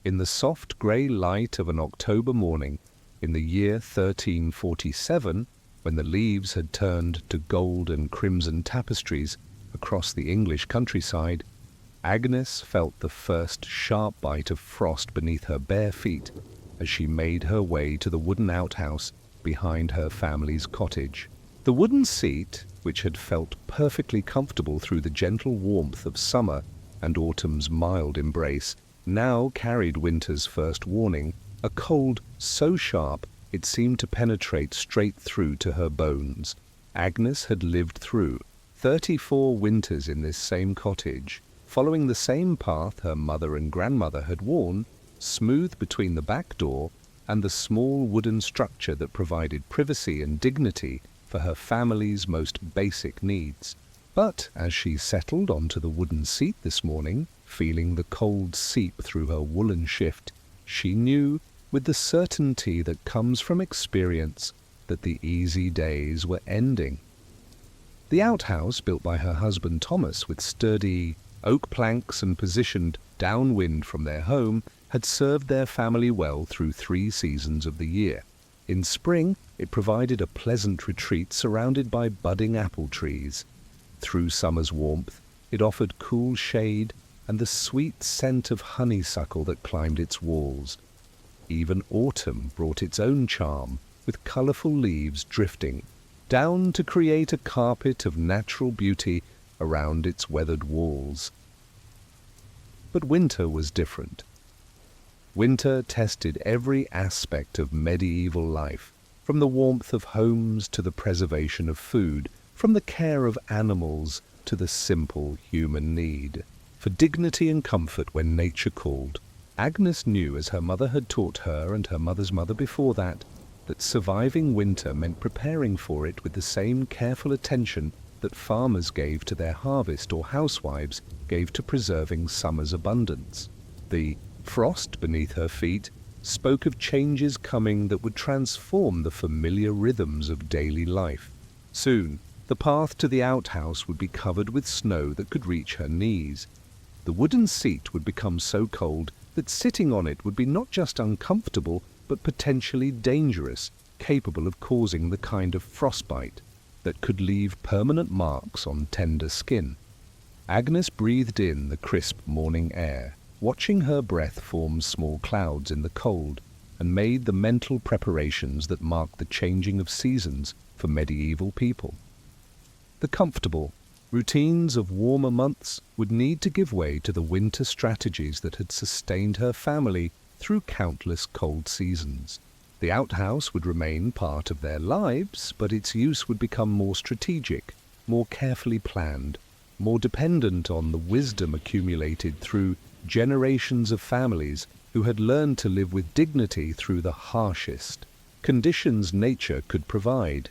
In the soft grey light of an October morning, in the year 1347, when the leaves had turned to gold and crimson tapestries across the English countryside, Agnes felt the first sharp bite of frost beneath her bare feet as she made her way to the wooden outhouse behind her family's cottage. The wooden seat, which had felt perfectly comfortable through the gentle warmth of summer and autumn's mild embrace, now carried winter's first warning, a cold so sharp it seemed to penetrate straight through to her bones. Agnes had lived through 34 winters in this same cottage, following the same path her mother and grandmother had worn, smooth between the back door and the small wooden structure that provided privacy and dignity for her family's most basic needs. But as she settled onto the wooden seat this morning, feeling the cold seep through her woolen shift, she knew, with the certainty that comes from experience, that the easy days were ending. The outhouse, built by her husband Thomas with sturdy oak planks and positioned downwind from their home, had served their family well through 3 seasons of the year. In spring, it provided a pleasant retreat surrounded by budding apple trees. Through summer's warmth, it offered cool shade and the sweet scent of honeysuckle that climbed its walls. Even autumn brought its own charm, with colourful leaves drifting down to create a carpet of natural beauty around its weathered walls. But winter was different. Winter tested every aspect of medieval life, from the warmth of homes to the preservation of food, from the care of animals to the simple human need for dignity and comfort when nature called. Agnes knew, as her mother had taught her and her mother's mother before that surviving winter meant preparing for it with the same careful attention that farmers gave to their harvest or housewives gave to preserving summer's abundance. The frost beneath her feet spoke of changes coming that would transform the familiar rhythms of daily life. Soon, the path to the outhouse would be covered with snow that could reach her knees. The wooden seat would become so cold that sitting on it would be not just uncomfortable, but potentially dangerous, capable of causing the kind of frostbite that could leave permanent marks on tender skin. Agnes breathed in the crisp morning air, watching her breath form small clouds in the cold, and made the mental preparations that marked the changing of seasons for medieval people. The comfortable routines of warmer months would need to give way to the winter strategies that had sustained her family through countless cold seasons. The outhouse would remain part of their lives, but its use would become more strategic, more carefully planned, more dependent on the wisdom accumulated through generations of families who had learned to live with dignity through the harshest conditions nature could provide.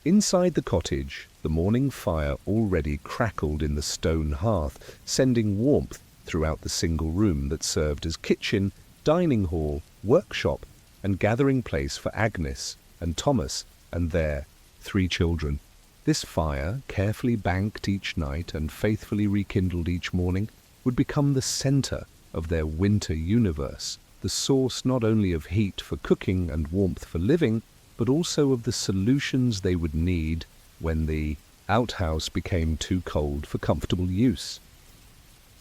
Inside the cottage, the morning fire already crackled in the stone hearth, sending warmth throughout the single room that served as kitchen, dining hall, workshop, and gathering place for Agnes and Thomas and their 3 children. This fire, carefully banked each night and faithfully rekindled each morning, would become the center of their winter universe, the source not only of heat for cooking and warmth for living, but also of the solutions they would need when the outhouse became too cold for comfortable use.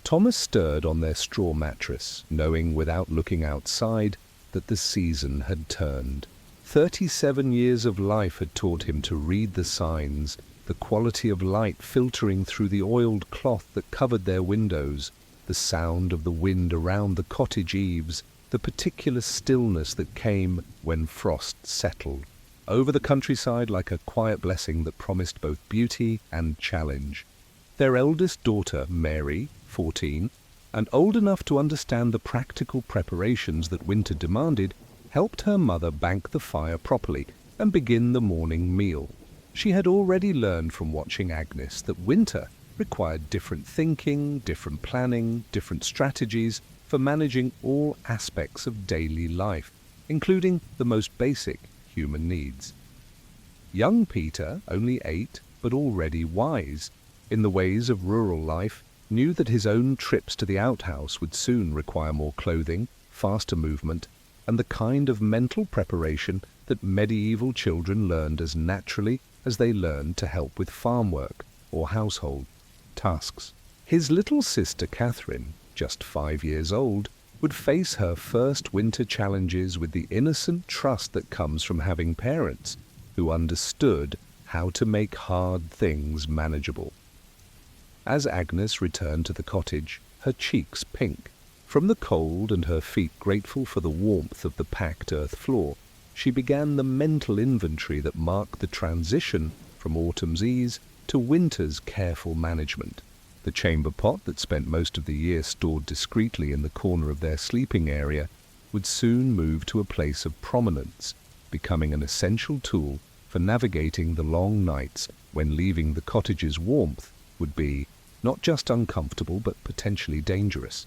Thomas stirred on their straw mattress, knowing without looking outside that the season had turned. 37 years of life had taught him to read the signs, the quality of light filtering through the oiled cloth that covered their windows, the sound of the wind around the cottage eaves, the particular stillness that came when frost settled over the countryside like a quiet blessing that promised both beauty and challenge. Their eldest daughter, Mary, 14, and old enough to understand the practical preparations that winter demanded, helped her mother bank the fire properly and begin the morning meal. She had already learned from watching Agnes that winter required different thinking, different planning, different strategies for managing all aspects of daily life, including the most basic human needs. Young Peter, only 8, but already wise in the ways of rural life, knew that his own trips to the outhouse would soon require more clothing, faster movement, and the kind of mental preparation that medieval children learned as naturally as they learned to help with farm work or household tasks. His little sister Catherine, just 5 years old, would face her first winter challenges with the innocent trust that comes from having parents who understood how to make hard things manageable. As Agnes returned to the cottage, her cheeks pink from the cold and her feet grateful for the warmth of the packed earth floor, she began the mental inventory that marked the transition from autumn's ease to winter's careful management. The chamber pot that spent most of the year stored discreetly in the corner of their sleeping area would soon move to a place of prominence, becoming an essential tool for navigating the long nights when leaving the cottage's warmth would be not just uncomfortable but potentially dangerous.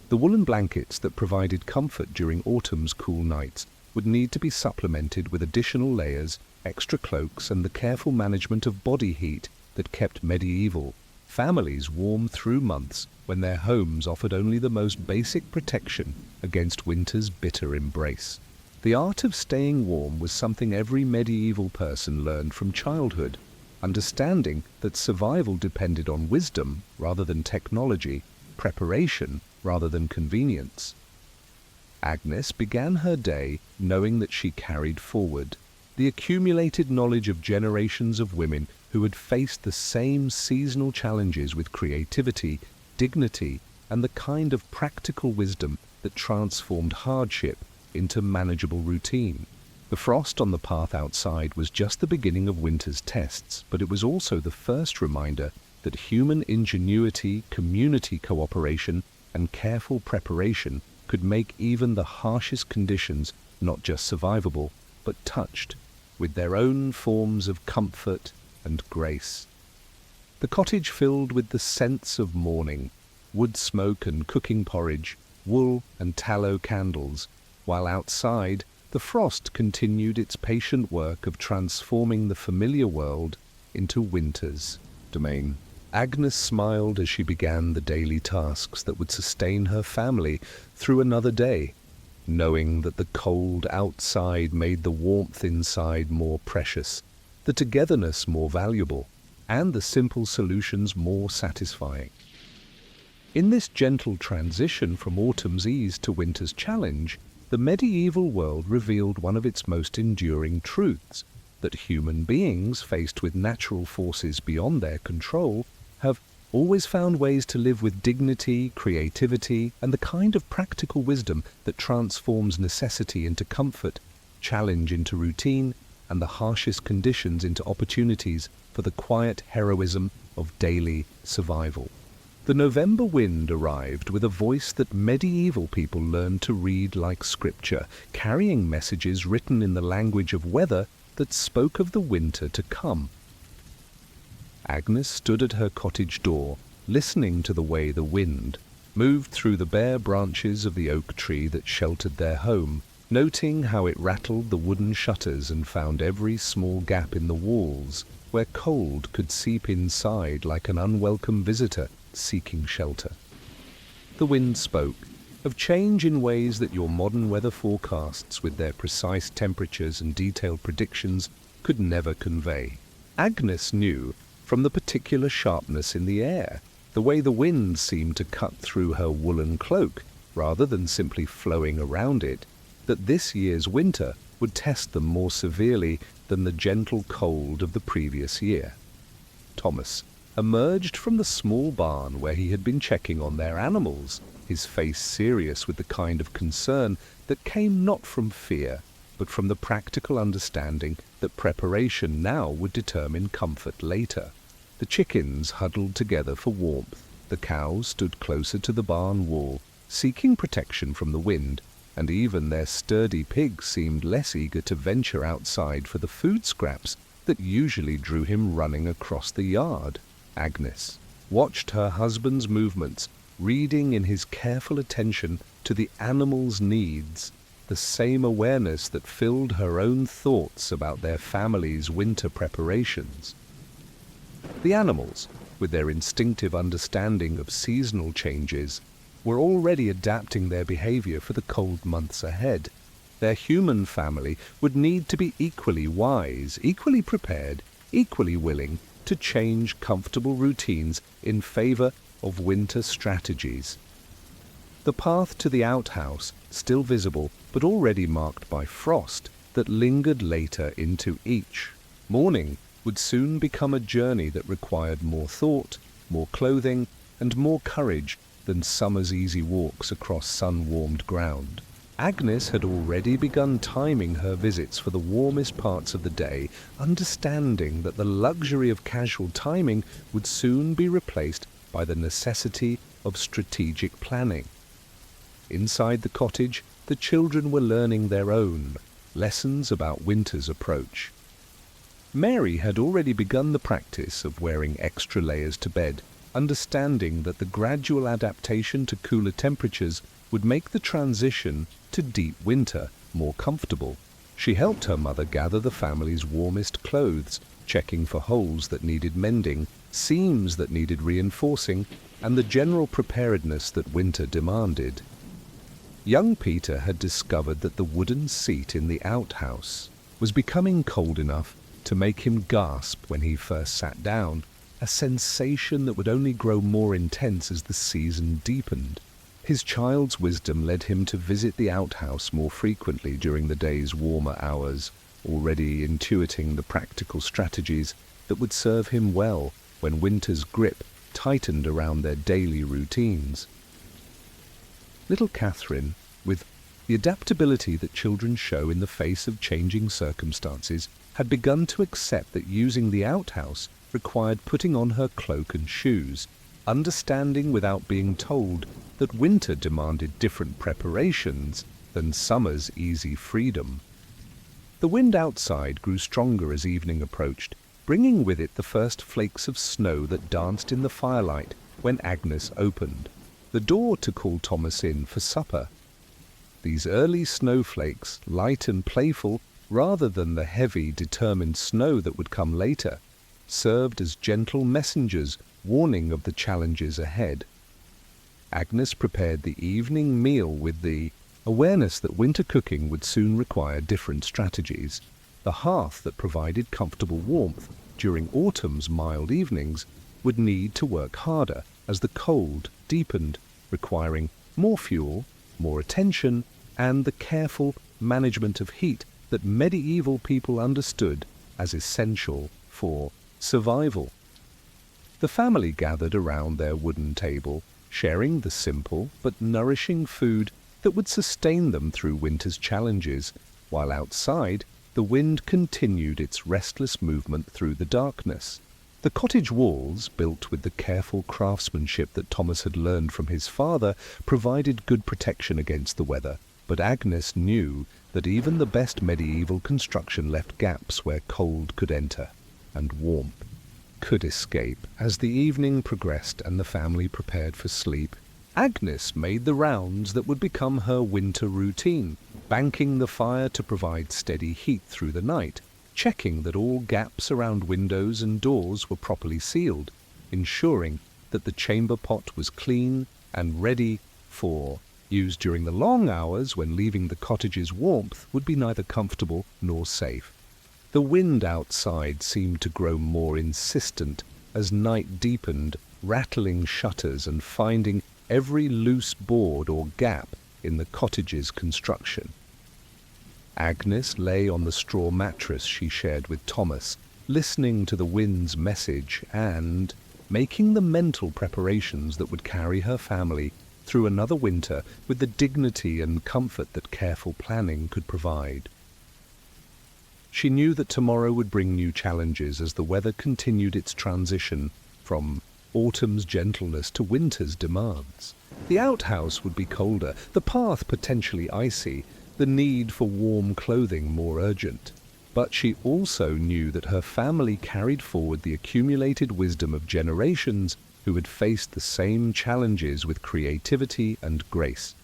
The woolen blankets that provided comfort during autumn's cool nights would need to be supplemented with additional layers, extra cloaks, and the careful management of body heat that kept medieval families warm through months when their homes offered only the most basic protection against winter's bitter embrace. The art of staying warm was something every medieval person learned from childhood, understanding that survival depended on wisdom rather than technology, preparation rather than convenience. Agnes began her day knowing that she carried forward the accumulated knowledge of generations of women who had faced the same seasonal challenges with creativity, dignity, and the kind of practical wisdom that transformed hardship into manageable routine. The frost on the path outside was just the beginning of winter's tests, but it was also the first reminder that human ingenuity, community cooperation, and careful preparation could make even the harshest conditions not just survivable, but touched with their own forms of comfort and grace. The cottage filled with the scents of morning, wood smoke and cooking porridge, wool and tallow candles, while outside the frost continued its patient work of transforming the familiar world into winter's domain. Agnes smiled as she began the daily tasks that would sustain her family through another day, knowing that the cold outside made the warmth inside more precious, the togetherness more valuable, and the simple solutions more satisfying. In this gentle transition from autumn's ease to winter's challenge, the medieval world revealed one of its most enduring truths, that human beings faced with natural forces beyond their control have always found ways to live with dignity, creativity, and the kind of practical wisdom that transforms necessity into comfort, challenge into routine, and the harshest conditions into opportunities for the quiet heroism of daily survival. The November wind arrived with a voice that medieval people learned to read like scripture, carrying messages written in the language of weather that spoke of the winter to come. Agnes stood at her cottage door, listening to the way the wind moved through the bare branches of the oak tree that sheltered their home, noting how it rattled the wooden shutters and found every small gap in the walls where cold could seep inside like an unwelcome visitor seeking shelter. The wind spoke of change in ways that your modern weather forecasts, with their precise temperatures and detailed predictions, could never convey. Agnes knew, from the particular sharpness in the air, the way the wind seemed to cut through her woolen cloak, rather than simply flowing around it, that this year's winter would test them more severely than the gentle cold of the previous year. Thomas emerged from the small barn where he had been checking on their animals, his face serious with the kind of concern that came not from fear, but from the practical understanding that preparation now would determine comfort later. The chickens huddled together for warmth. The cows stood closer to the barn wall, seeking protection from the wind, and even their sturdy pigs seemed less eager to venture outside for the food scraps that usually drew him running across the yard. Agnes watched her husband's movements, reading in his careful attention to the animals' needs the same awareness that filled her own thoughts about their family's winter preparations. The animals, with their instinctive understanding of seasonal changes, were already adapting their behavior for the cold months ahead. Their human family would need to be equally wise, equally prepared, equally willing to change comfortable routines in favor of winter strategies. The path to the outhouse, still visible but already marked by frost that lingered later into each morning, would soon become a journey that required more thought, more clothing, and more courage than summer's easy walks across sun-warmed ground. Agnes had already begun timing her visits for the warmest parts of the day, understanding that the luxury of casual timing would soon be replaced by the necessity of strategic planning. Inside the cottage, the children were learning their own lessons about winter's approach. Mary had already begun the practice of wearing extra layers to bed, understanding that the gradual adaptation to cooler temperatures would make the transition to deep winter more comfortable. She helped her mother gather the family's warmest clothes, checking for holes that needed mending, seams that needed reinforcing, and the general preparedness that winter demanded. Young Peter had discovered that the wooden seat in the outhouse was becoming cold enough to make him gasp when he first sat down, a sensation that would only grow more intense as the season deepened. His child's wisdom led him to visit the outhouse more frequently during the day's warmer hours, already intuiting the practical strategies that would serve him well when winter's grip tightened around their daily routines. Little Catherine, with the adaptability that children show in the face of changing circumstances, had begun to accept that using the outhouse required putting on her cloak and shoes, understanding without being told that winter demanded different preparations than summer's easy freedom. The wind outside grew stronger as evening approached, bringing with it the first flakes of snow that danced in the firelight when Agnes opened the door to call Thomas in for supper. These early snowflakes, light and playful rather than the heavy, determined snow that would come later, served as gentle messengers warning of the challenges ahead. Agnes prepared the evening meal with the awareness that winter cooking would soon require different strategies. The hearth that provided comfortable warmth during autumn's mild evenings would need to work harder as the cold deepened, requiring more fuel, more attention, and the careful management of heat that medieval people understood as essential for survival. The family gathered around their wooden table, sharing the simple but nourishing food that would sustain them through winter's challenges, while outside the wind continued its restless movement through the darkness. The cottage walls, built with the careful craftsmanship that Thomas had learned from his father, provided good protection against the weather, but Agnes knew that even the best medieval construction left gaps where cold could enter and warmth could escape. As the evening progressed and the family prepared for sleep, Agnes made the rounds that would become her winter routine, banking the fire to provide steady heat through the night, checking that all gaps around windows and doors were properly sealed, ensuring that the chamber pot was clean and ready for use during the long hours when leaving the cottage's warmth would be neither comfortable nor safe. The wind outside seemed to grow more insistent as night deepened, rattling shutters and finding every loose board or gap in the cottage's construction. Agnes lay on the straw mattress she shared with Thomas, listening to the wind's message and making the mental preparations that would carry her family through another winter with the dignity and comfort that careful planning could provide. She knew that tomorrow would bring new challenges as the weather continued its transition from autumn's gentleness to winter's demands. The outhouse would be colder, the path potentially icy, the need for warm clothing more urgent. But she also knew that her family carried forward the accumulated wisdom of generations who had faced the same challenges with creativity and grace.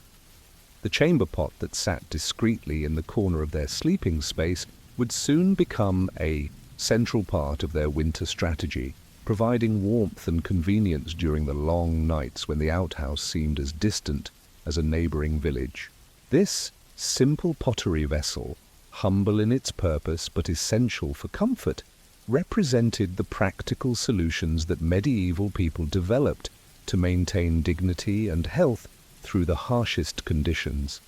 The chamber pot that sat discreetly in the corner of their sleeping space would soon become a central part of their winter strategy, providing warmth and convenience during the long nights when the outhouse seemed as distant as a neighboring village. This simple pottery vessel, humble in its purpose but essential for comfort, represented the practical solutions that medieval people developed to maintain dignity and health through the harshest conditions.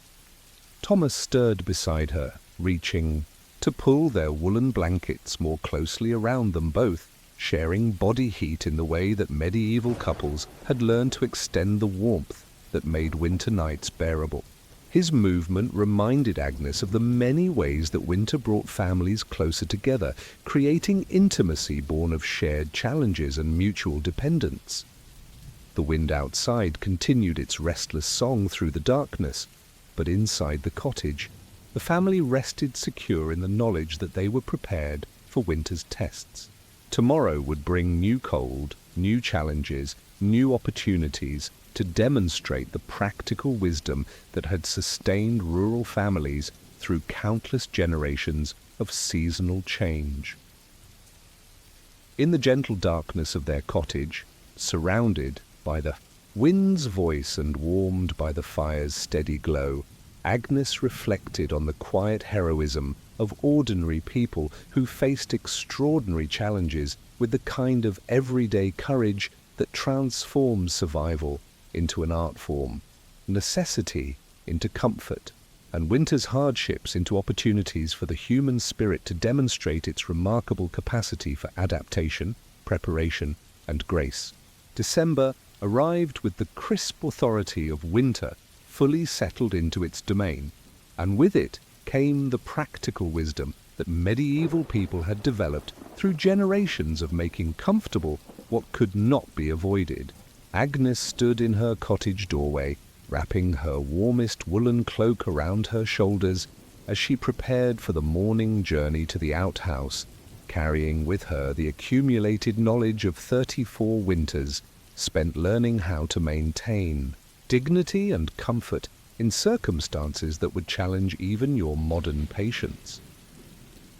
Thomas stirred beside her, reaching to pull their woolen blankets more closely around them both, sharing body heat in the way that medieval couples had learned to extend the warmth that made winter nights bearable. His movement reminded Agnes of the many ways that winter brought families closer together, creating intimacy born of shared challenges and mutual dependence. The wind outside continued its restless song through the darkness, but inside the cottage, the family rested secure in the knowledge that they were prepared for winter's tests. Tomorrow would bring new cold, new challenges, new opportunities to demonstrate the practical wisdom that had sustained rural families through countless generations of seasonal change. In the gentle darkness of their cottage, surrounded by the wind's voice and warmed by the fire's steady glow, Agnes reflected on the quiet heroism of ordinary people who faced extraordinary challenges with the kind of everyday courage that transforms survival into an art form, necessity into comfort, and winter's hardships into opportunities for the human spirit to demonstrate its remarkable capacity for adaptation, preparation, and grace. December arrived with the crisp authority of winter fully settled into its domain, and with it came the practical wisdom that medieval people had developed through generations of making comfortable what could not be avoided. Agnes stood in her cottage doorway, wrapping her warmest woolen cloak around her shoulders as she prepared for the morning journey to the outhouse, carrying with her the accumulated knowledge of 34 winters spent learning how to maintain dignity and comfort in circumstances that would challenge even your modern patience.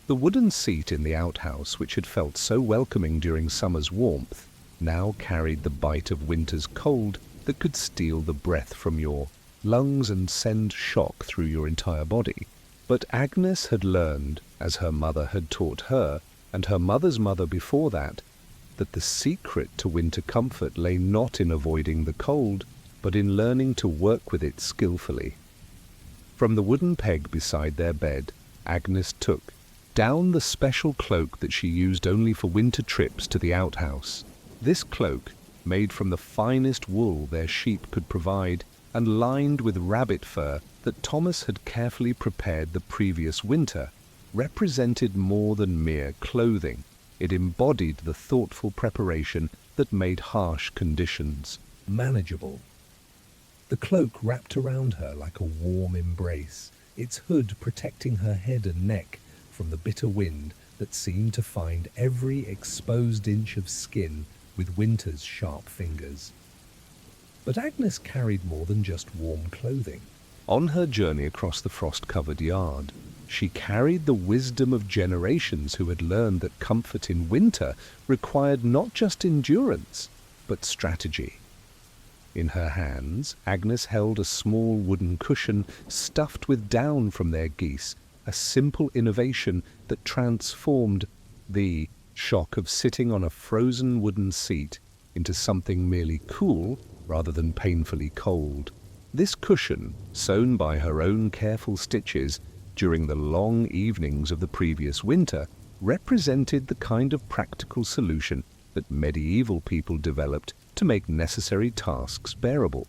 The wooden seat in the outhouse, which had felt so welcoming during summer's warmth, now carried the bite of winter's cold that could steal the breath from your lungs and send shock through your entire body. But Agnes had learned, as her mother had taught her, and her mother's mother before that the secret to winter comfort lay not in avoiding the cold, but in learning to work with it skillfully. From the wooden peg beside their bed, Agnes took down the special cloak that she used only for winter trips to the outhouse. This cloak, made from the finest wool their sheep could provide and lined with rabbit fur that Thomas had carefully prepared the previous winter, represented more than mere clothing. It embodied the thoughtful preparation that made harsh conditions manageable. The cloak wrapped around her like a warm embrace, its hood protecting her head and neck from the bitter wind that seemed to find every exposed inch of skin with winter's sharp fingers. But Agnes carried more than just warm clothing. On her journey across the frost-covered yard, she carried the wisdom of generations who had learned that comfort in winter required not just endurance, but strategy. In her hands, Agnes held a small wooden cushion stuffed with down from their geese, a simple innovation that transformed the shock of sitting on a frozen wooden seat into something merely cool rather than painfully cold. This cushion, sewn by her own careful stitches during the long evenings of the previous winter, represented the kind of practical solution that medieval people developed to make necessary tasks bearable.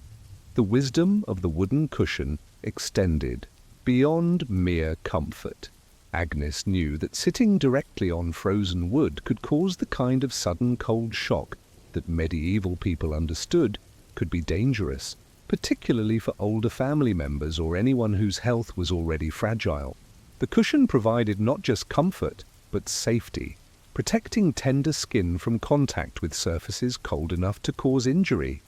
The wisdom of the wooden cushion extended beyond mere comfort. Agnes knew that sitting directly on frozen wood could cause the kind of sudden cold shock that medieval people understood could be dangerous, particularly for older family members or anyone whose health was already fragile. The cushion provided not just comfort, but safety, protecting tender skin from contact with surfaces cold enough to cause injury.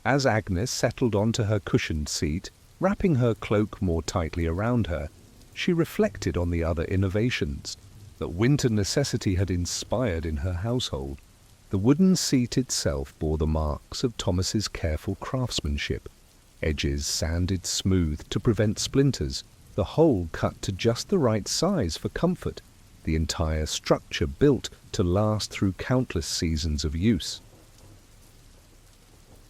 As Agnes settled onto her cushioned seat, wrapping her cloak more tightly around her, she reflected on the other innovations that winter necessity had inspired in her household. The wooden seat itself bore the marks of Thomas's careful craftsmanship, edges sanded smooth to prevent splinters, the whole cut to just the right size for comfort, the entire structure built to last through countless seasons of use.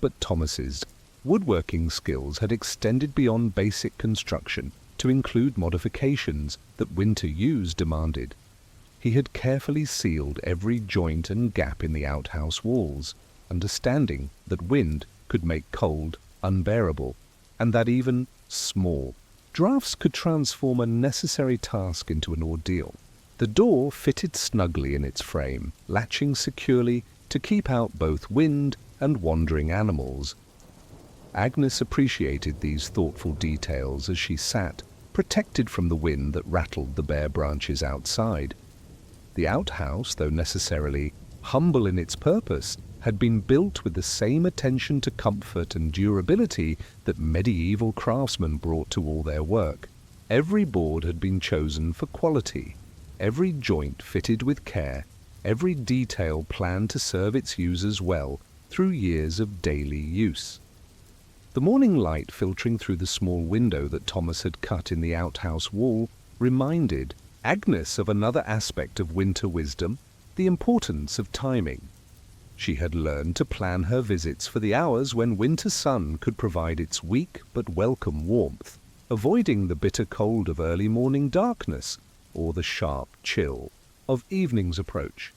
But Thomas's woodworking skills had extended beyond basic construction to include modifications that winter use demanded. He had carefully sealed every joint and gap in the outhouse walls, understanding that wind could make cold unbearable, and that even small drafts could transform a necessary task into an ordeal. The door fitted snugly in its frame, latching securely to keep out both wind and wandering animals. Agnes appreciated these thoughtful details as she sat, protected from the wind that rattled the bare branches outside. The outhouse, though necessarily humble in its purpose, had been built with the same attention to comfort and durability that medieval craftsmen brought to all their work. Every board had been chosen for quality, every joint fitted with care, every detail planned to serve its users well through years of daily use. The morning light filtering through the small window that Thomas had cut in the outhouse wall reminded Agnes of another aspect of winter wisdom, the importance of timing. She had learned to plan her visits for the hours when winter sun could provide its weak but welcome warmth, avoiding the bitter cold of early morning darkness or the sharp chill of evening's approach.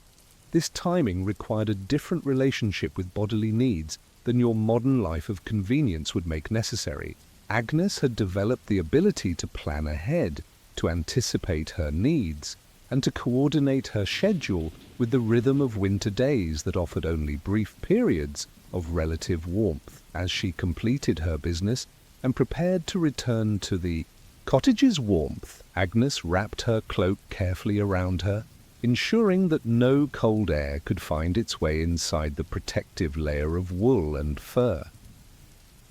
This timing required a different relationship with bodily needs than your modern life of convenience would make necessary. Agnes had developed the ability to plan ahead, to anticipate her needs, and to coordinate her schedule with the rhythm of winter days that offered only brief periods of relative warmth. As she completed her business and prepared to return to the cottage's warmth, Agnes wrapped her cloak carefully around her, ensuring that no cold air could find its way inside the protective layer of wool and fur.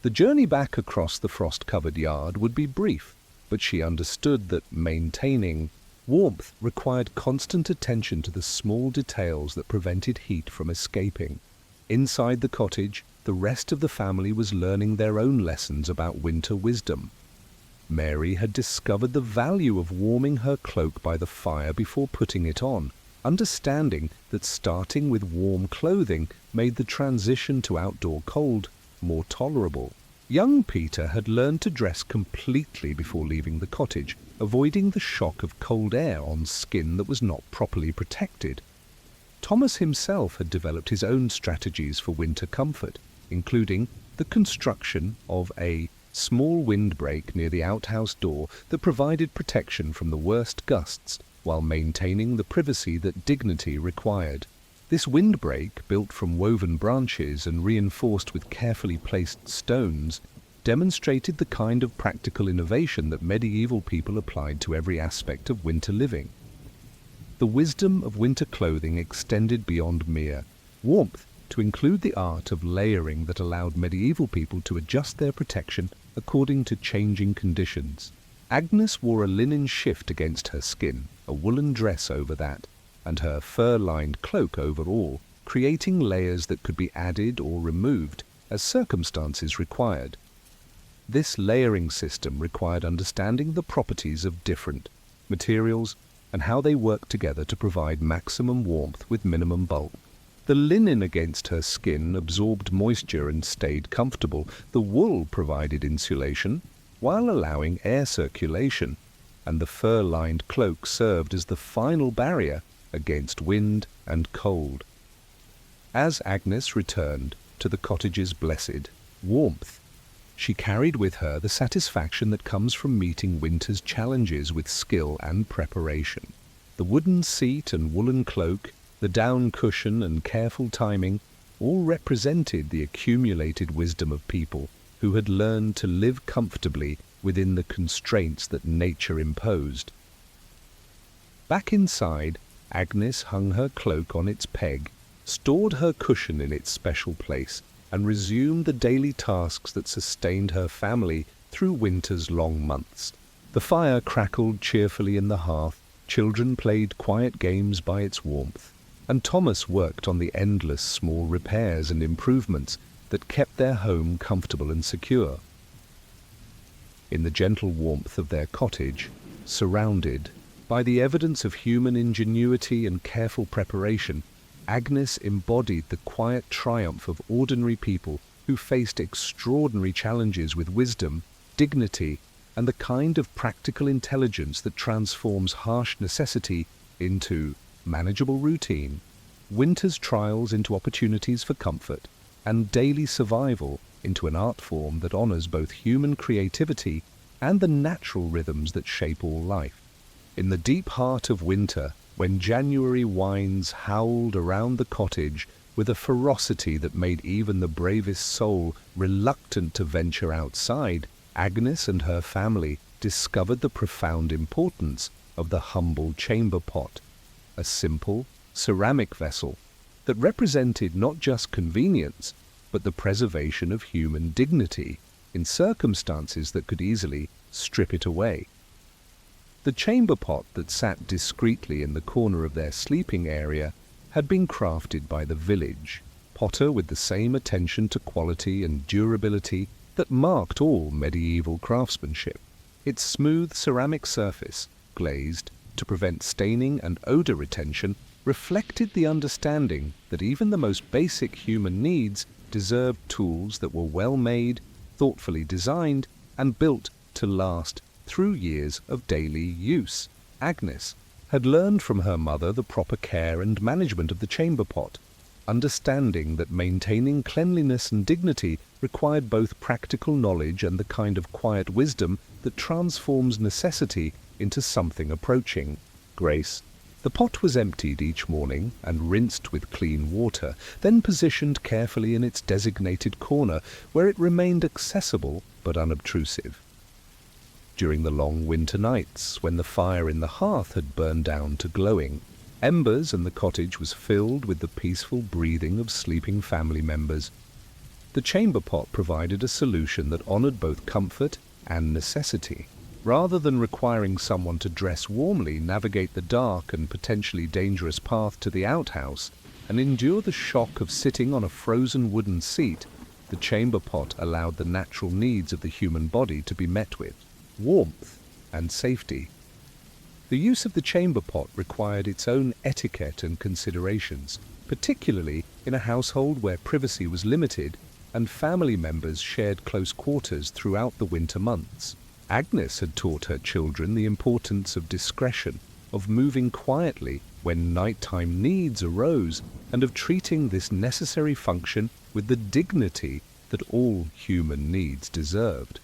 The journey back across the frost-covered yard would be brief, but she understood that maintaining warmth required constant attention to the small details that prevented heat from escaping. Inside the cottage, the rest of the family was learning their own lessons about winter wisdom. Mary had discovered the value of warming her cloak by the fire before putting it on, understanding that starting with warm clothing made the transition to outdoor cold more tolerable. Young Peter had learned to dress completely before leaving the cottage, avoiding the shock of cold air on skin that was not properly protected. Thomas himself had developed his own strategies for winter comfort, including the construction of a small windbreak near the outhouse door that provided protection from the worst gusts while maintaining the privacy that dignity required. This windbreak, built from woven branches and reinforced with carefully placed stones, demonstrated the kind of practical innovation that medieval people applied to every aspect of winter living. The wisdom of winter clothing extended beyond mere warmth to include the art of layering that allowed medieval people to adjust their protection according to changing conditions. Agnes wore a linen shift against her skin, a woolen dress over that, and her fur-lined cloak over all, creating layers that could be added or removed as circumstances required. This layering system required understanding the properties of different materials and how they work together to provide maximum warmth with minimum bulk. The linen against her skin absorbed moisture and stayed comfortable. The wool provided insulation while allowing air circulation, and the fur-lined cloak served as the final barrier against wind and cold. As Agnes returned to the cottage's blessed warmth, she carried with her the satisfaction that comes from meeting winter's challenges with skill and preparation. The wooden seat and woolen cloak, the down cushion and careful timing, all represented the accumulated wisdom of people who had learned to live comfortably within the constraints that nature imposed. Back inside, Agnes hung her cloak on its peg, stored her cushion in its special place, and resumed the daily tasks that sustained her family through winter's long months. The fire crackled cheerfully in the hearth, children played quiet games by its warmth, and Thomas worked on the endless small repairs and improvements that kept their home comfortable and secure. In the gentle warmth of their cottage, surrounded by the evidence of human ingenuity and careful preparation, Agnes embodied the quiet triumph of ordinary people who faced extraordinary challenges with wisdom, dignity, and the kind of practical intelligence that transforms harsh necessity into manageable routine, winter's trials into opportunities for comfort, and daily survival into an art form that honors both human creativity and the natural rhythms that shape all life. In the deep heart of winter, when January winds howled around the cottage with a ferocity that made even the bravest soul reluctant to venture outside, Agnes and her family discovered the profound importance of the humble chamber pot, a simple ceramic vessel that represented not just convenience, but the preservation of human dignity in circumstances that could easily strip it away. The chamber pot that sat discreetly in the corner of their sleeping area had been crafted by the village potter with the same attention to quality and durability that marked all medieval craftsmanship. Its smooth ceramic surface, glazed to prevent staining and odor retention, reflected the understanding that even the most basic human needs deserved tools that were well made, thoughtfully designed, and built to last through years of daily use. Agnes had learned from her mother the proper care and management of the chamber pot, understanding that maintaining cleanliness and dignity required both practical knowledge and the kind of quiet wisdom that transforms necessity into something approaching grace. The pot was emptied each morning and rinsed with clean water, then positioned carefully in its designated corner where it remained accessible but unobtrusive. During the long winter nights, when the fire in the hearth had burned down to glowing embers and the cottage was filled with the peaceful breathing of sleeping family members, the chamber pot provided a solution that honored both comfort and necessity. Rather than requiring someone to dress warmly, navigate the dark and potentially dangerous path to the outhouse, and endure the shock of sitting on a frozen wooden seat, the chamber pot allowed the natural needs of the human body to be met with warmth and safety. The use of the chamber pot required its own etiquette and considerations, particularly in a household where privacy was limited and family members shared close quarters throughout the winter months. Agnes had taught her children the importance of discretion, of moving quietly when nighttime needs arose, and of treating this necessary function with the dignity that all human needs deserved.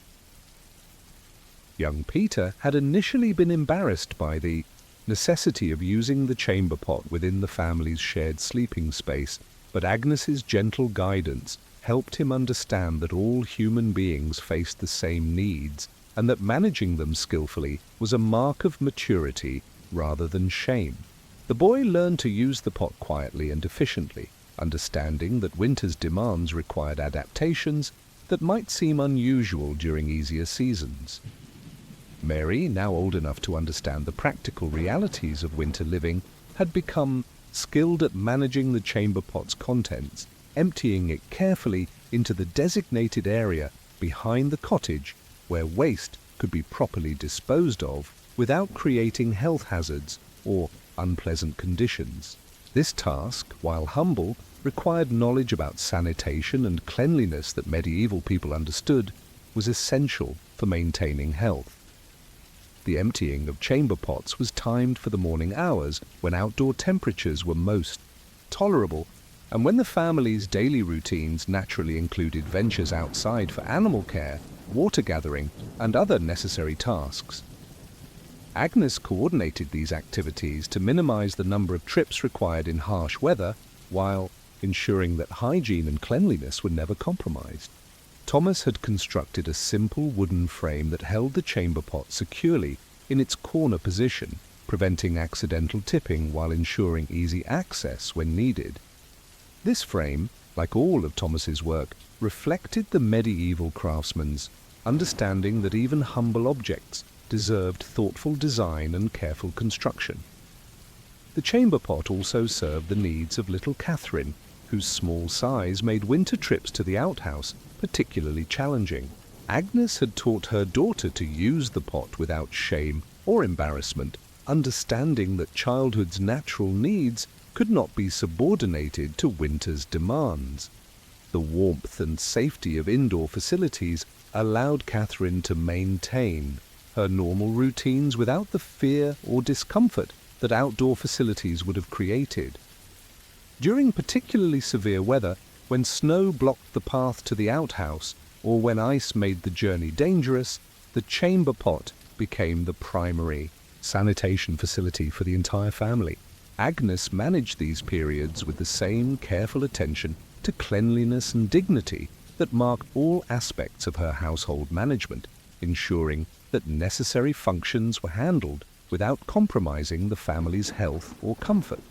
Young Peter had initially been embarrassed by the necessity of using the chamber pot within the family's shared sleeping space, but Agnes's gentle guidance helped him understand that all human beings faced the same needs, and that managing them skillfully was a mark of maturity rather than shame. The boy learned to use the pot quietly and efficiently, understanding that winter's demands required adaptations that might seem unusual during easier seasons. Mary, now old enough to understand the practical realities of winter living, had become skilled at managing the chamber pot's contents, emptying it carefully into the designated area behind the cottage where waste could be properly disposed of without creating health hazards or unpleasant conditions. This task, while humble, required knowledge about sanitation and cleanliness that medieval people understood was essential for maintaining health. The emptying of chamber pots was timed for the morning hours when outdoor temperatures were most tolerable, and when the family's daily routines naturally included ventures outside for animal care, water gathering, and other necessary tasks. Agnes coordinated these activities to minimize the number of trips required in harsh weather, while ensuring that hygiene and cleanliness were never compromised. Thomas had constructed a simple wooden frame that held the chamber pot securely in its corner position, preventing accidental tipping while ensuring easy access when needed. This frame, like all of Thomas's work, reflected the medieval craftsman's understanding that even humble objects deserved thoughtful design and careful construction. The chamber pot also served the needs of little Catherine, whose small size made winter trips to the outhouse particularly challenging. Agnes had taught her daughter to use the pot without shame or embarrassment, understanding that childhood's natural needs could not be subordinated to winter's demands. The warmth and safety of indoor facilities allowed Catherine to maintain her normal routines without the fear or discomfort that outdoor facilities would have created. During particularly severe weather, when snow blocked the path to the outhouse or when ice made the journey dangerous, the chamber pot became the primary sanitation facility for the entire family. Agnes managed these periods with the same careful attention to cleanliness and dignity that marked all aspects of her household management, ensuring that necessary functions were handled without compromising the family's health or comfort.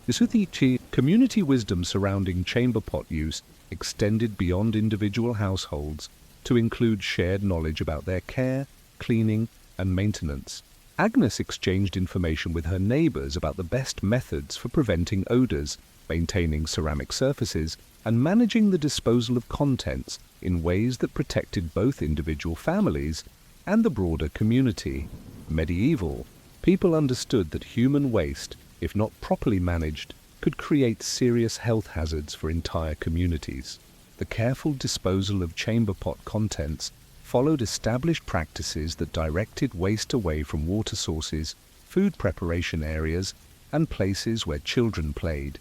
The community wisdom surrounding chamber pot use extended beyond individual households to include shared knowledge about their care, cleaning, and maintenance. Agnes exchanged information with her neighbors about the best methods for preventing odors, maintaining ceramic surfaces, and managing the disposal of contents in ways that protected both individual families and the broader community. Medieval people understood that human waste, if not properly managed, could create serious health hazards for entire communities. The careful disposal of chamber pot contents followed established practices that directed waste away from water sources, food preparation areas, and places where children played.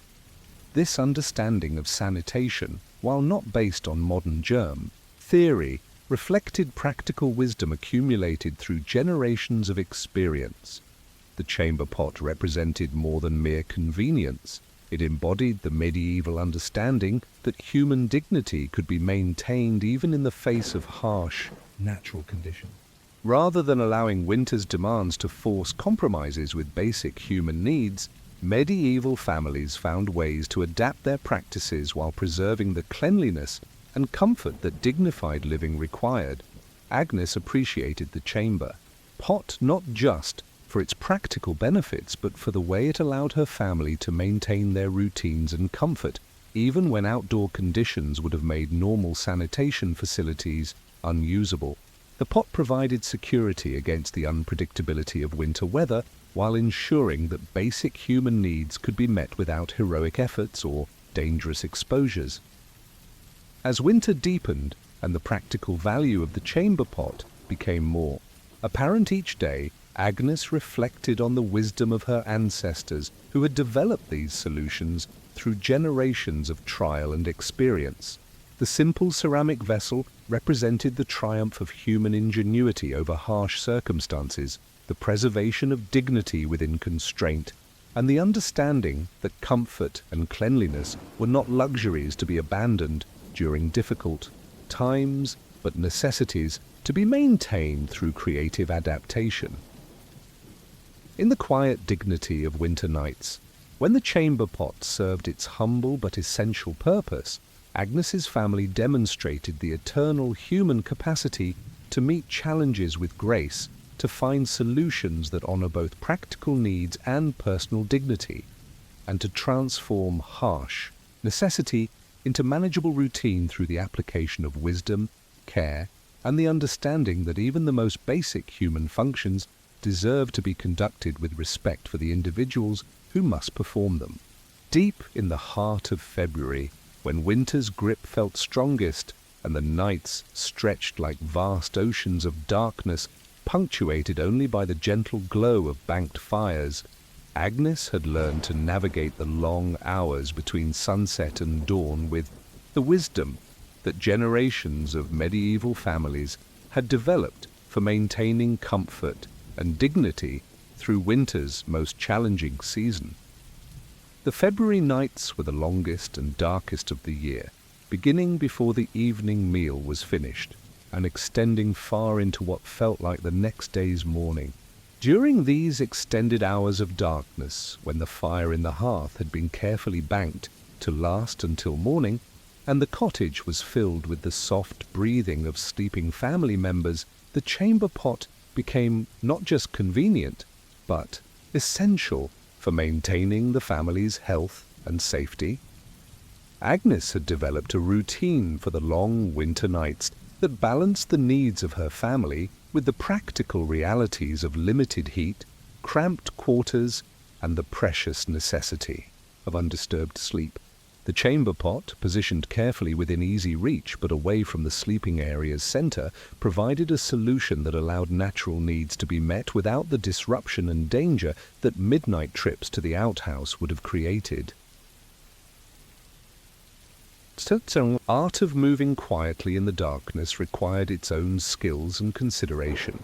This understanding of sanitation, while not based on modern germ theory, reflected practical wisdom accumulated through generations of experience. The chamber pot represented more than mere convenience. It embodied the medieval understanding that human dignity could be maintained even in the face of harsh natural conditions. Rather than allowing winter's demands to force compromises with basic human needs, medieval families found ways to adapt their practices while preserving the cleanliness and comfort that dignified living required. Agnes appreciated the chamber pot not just for its practical benefits, but for the way it allowed her family to maintain their routines and comfort, even when outdoor conditions would have made normal sanitation facilities unusable. The pot provided security against the unpredictability of winter weather, while ensuring that basic human needs could be met without heroic efforts or dangerous exposures. As winter deepened and the practical value of the chamber pot became more apparent each day, Agnes reflected on the wisdom of her ancestors who had developed these solutions through generations of trial and experience. The simple ceramic vessel represented the triumph of human ingenuity over harsh circumstances, the preservation of dignity within constraint, and the understanding that comfort and cleanliness were not luxuries to be abandoned during difficult times, but necessities to be maintained through creative adaptation. In the quiet dignity of winter nights, when the chamber pot served its humble but essential purpose, Agnes's family demonstrated the eternal human capacity to meet challenges with grace, to find solutions that honor both practical needs and personal dignity, and to transform harsh necessity into manageable routine through the application of wisdom, care, and the understanding that even the most basic human functions deserve to be conducted with respect for the individuals who must perform them. Deep in the heart of February, when winter's grip felt strongest and the nights stretched like vast oceans of darkness punctuated only by the gentle glow of banked fires, Agnes had learned to navigate the long hours between sunset and dawn with the wisdom that generations of medieval families had developed for maintaining comfort and dignity through winter's most challenging season. The February nights were the longest and darkest of the year, beginning before the evening meal was finished and extending far into what felt like the next day's morning. During these extended hours of darkness, when the fire in the hearth had been carefully banked to last until morning, and the cottage was filled with the soft breathing of sleeping family members, the chamber pot became not just convenient, but essential for maintaining the family's health and safety. Agnes had developed a routine for the long winter nights that balanced the needs of her family with the practical realities of limited heat, cramped quarters, and the precious necessity of undisturbed sleep. The chamber pot, positioned carefully within easy reach but away from the sleeping area's center, provided a solution that allowed natural needs to be met without the disruption and danger that midnight trips to the outhouse would have created. The art of moving quietly in the darkness required its own skills and consideration.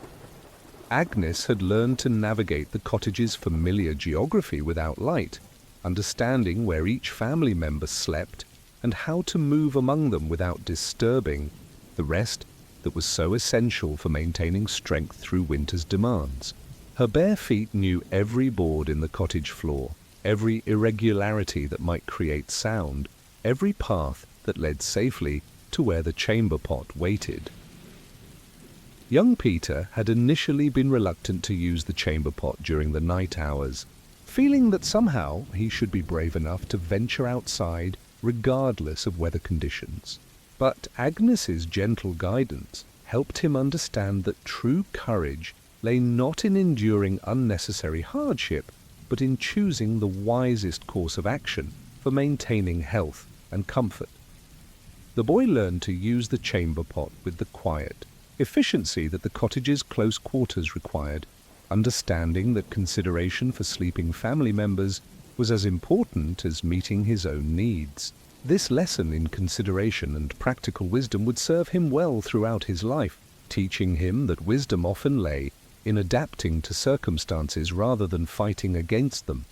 Agnes had learned to navigate the cottage's familiar geography without light, understanding where each family member slept and how to move among them without disturbing the rest that was so essential for maintaining strength through winter's demands. Her bare feet knew every board in the cottage floor, every irregularity that might create sound, every path that led safely to where the chamber pot waited. Young Peter had initially been reluctant to use the chamber pot during the night hours, feeling that somehow he should be brave enough to venture outside regardless of weather conditions. But Agnes's gentle guidance helped him understand that true courage lay not in enduring unnecessary hardship, but in choosing the wisest course of action for maintaining health and comfort. The boy learned to use the chamber pot with the quiet efficiency that the cottage's close quarters required, understanding that consideration for sleeping family members was as important as meeting his own needs. This lesson in consideration and practical wisdom would serve him well throughout his life, teaching him that wisdom often lay in adapting to circumstances rather than fighting against them.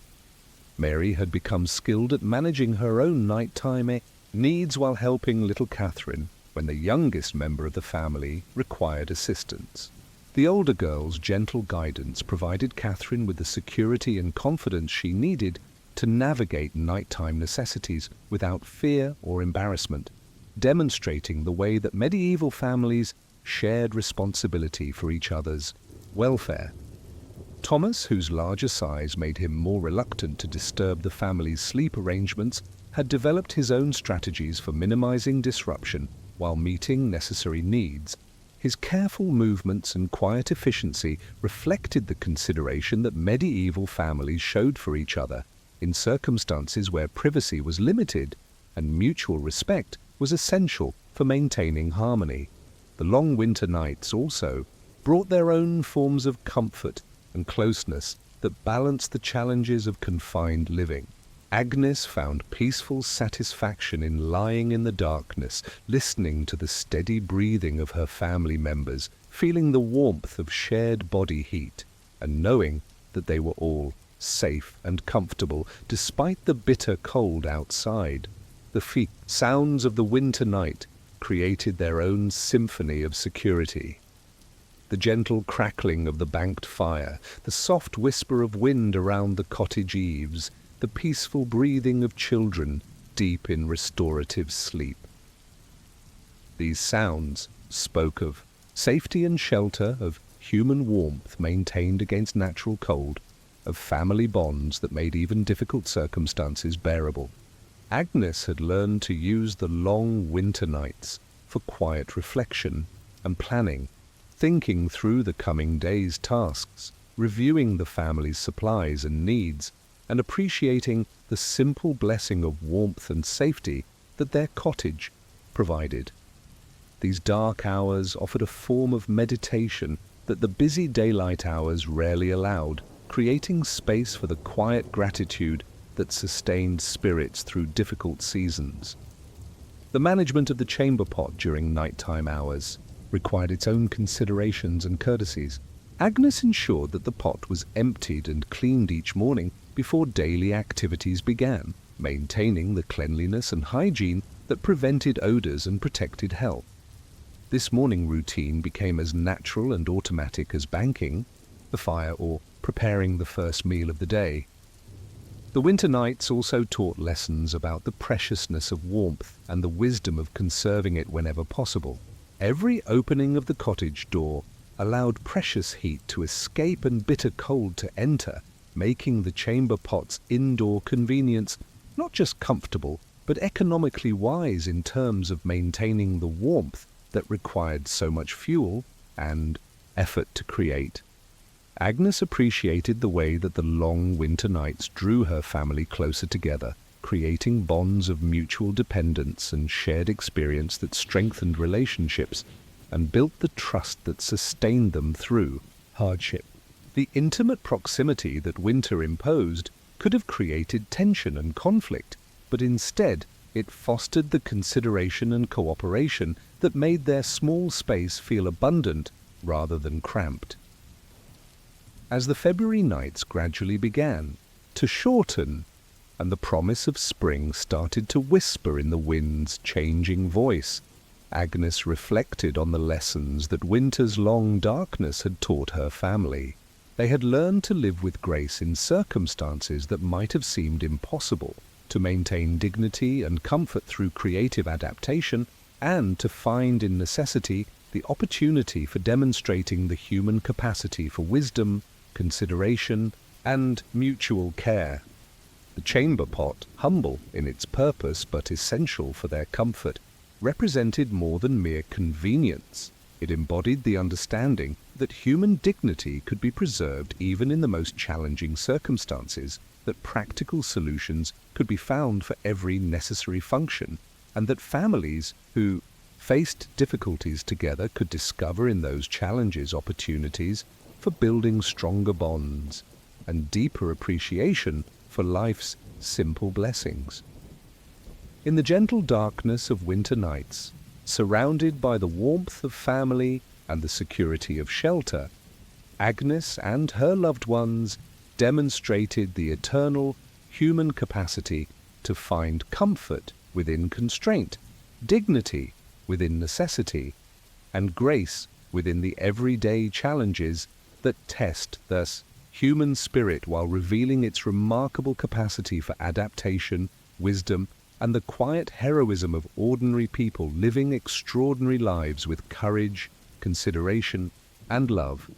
Mary had become skilled at managing her own nighttime needs while helping little Catherine when the youngest member of the family required assistance. The older girl's gentle guidance provided Catherine with the security and confidence she needed to navigate nighttime necessities without fear or embarrassment, demonstrating the way that medieval families shared responsibility for each other's welfare. Thomas, whose larger size made him more reluctant to disturb the family's sleep arrangements, had developed his own strategies for minimizing disruption while meeting necessary needs. His careful movements and quiet efficiency reflected the consideration that medieval families showed for each other in circumstances where privacy was limited and mutual respect was essential for maintaining harmony. The long winter nights also brought their own forms of comfort and closeness that balanced the challenges of confined living. Agnes found peaceful satisfaction in lying in the darkness, listening to the steady breathing of her family members, feeling the warmth of shared body heat, and knowing that they were all safe and comfortable despite the bitter cold outside. The sounds of the winter night created their own symphony of security. The gentle crackling of the banked fire, the soft whisper of wind around the cottage eaves, the peaceful breathing of children deep in restorative sleep. These sounds spoke of safety and shelter, of human warmth maintained against natural cold, of family bonds that made even difficult circumstances bearable. Agnes had learned to use the long winter nights for quiet reflection and planning, thinking through the coming day's tasks, reviewing the family's supplies and needs, and appreciating the simple blessing of warmth and safety that their cottage provided. These dark hours offered a form of meditation that the busy daylight hours rarely allowed, creating space for the quiet gratitude that sustained spirits through difficult seasons. The management of the chamber pot during nighttime hours required its own considerations and courtesies. Agnes ensured that the pot was emptied and cleaned each morning before daily activities began, maintaining the cleanliness and hygiene that prevented odors and protected health. This morning routine became as natural and automatic as banking the fire or preparing the first meal of the day. The winter nights also taught lessons about the preciousness of warmth and the wisdom of conserving it whenever possible. Every opening of the cottage door allowed precious heat to escape and bitter cold to enter, making the chamber pot's indoor convenience not just comfortable, but economically wise in terms of maintaining the warmth that required so much fuel and effort to create. Agnes appreciated the way that the long winter nights drew her family closer together, creating bonds of mutual dependence and shared experience that strengthened relationships and built the trust that sustained them through hardship. The intimate proximity that winter imposed could have created tension and conflict, but instead it fostered the consideration and cooperation that made their small space feel abundant rather than cramped. As the February nights gradually began to shorten, and the promise of spring started to whisper in the wind's changing voice, Agnes reflected on the lessons that winter's long darkness had taught her family. They had learned to live with grace in circumstances that might have seemed impossible, to maintain dignity and comfort through creative adaptation, and to find in necessity the opportunity for demonstrating the human capacity for wisdom, consideration, and mutual care. The chamber pot, humble in its purpose but essential for their comfort, represented more than mere convenience. It embodied the understanding that human dignity could be preserved even in the most challenging circumstances, that practical solutions could be found for every necessary function, and that families who faced difficulties together could discover in those challenges opportunities for building stronger bonds and deeper appreciation for life's simple blessings. In the gentle darkness of winter nights, surrounded by the warmth of family and the security of shelter, Agnes and her loved ones demonstrated the eternal human capacity to find comfort within constraint, dignity within necessity, and grace within the everyday challenges that test, thus, human spirit while revealing its remarkable capacity for adaptation, wisdom, and the quiet heroism of ordinary people living extraordinary lives with courage, consideration, and love.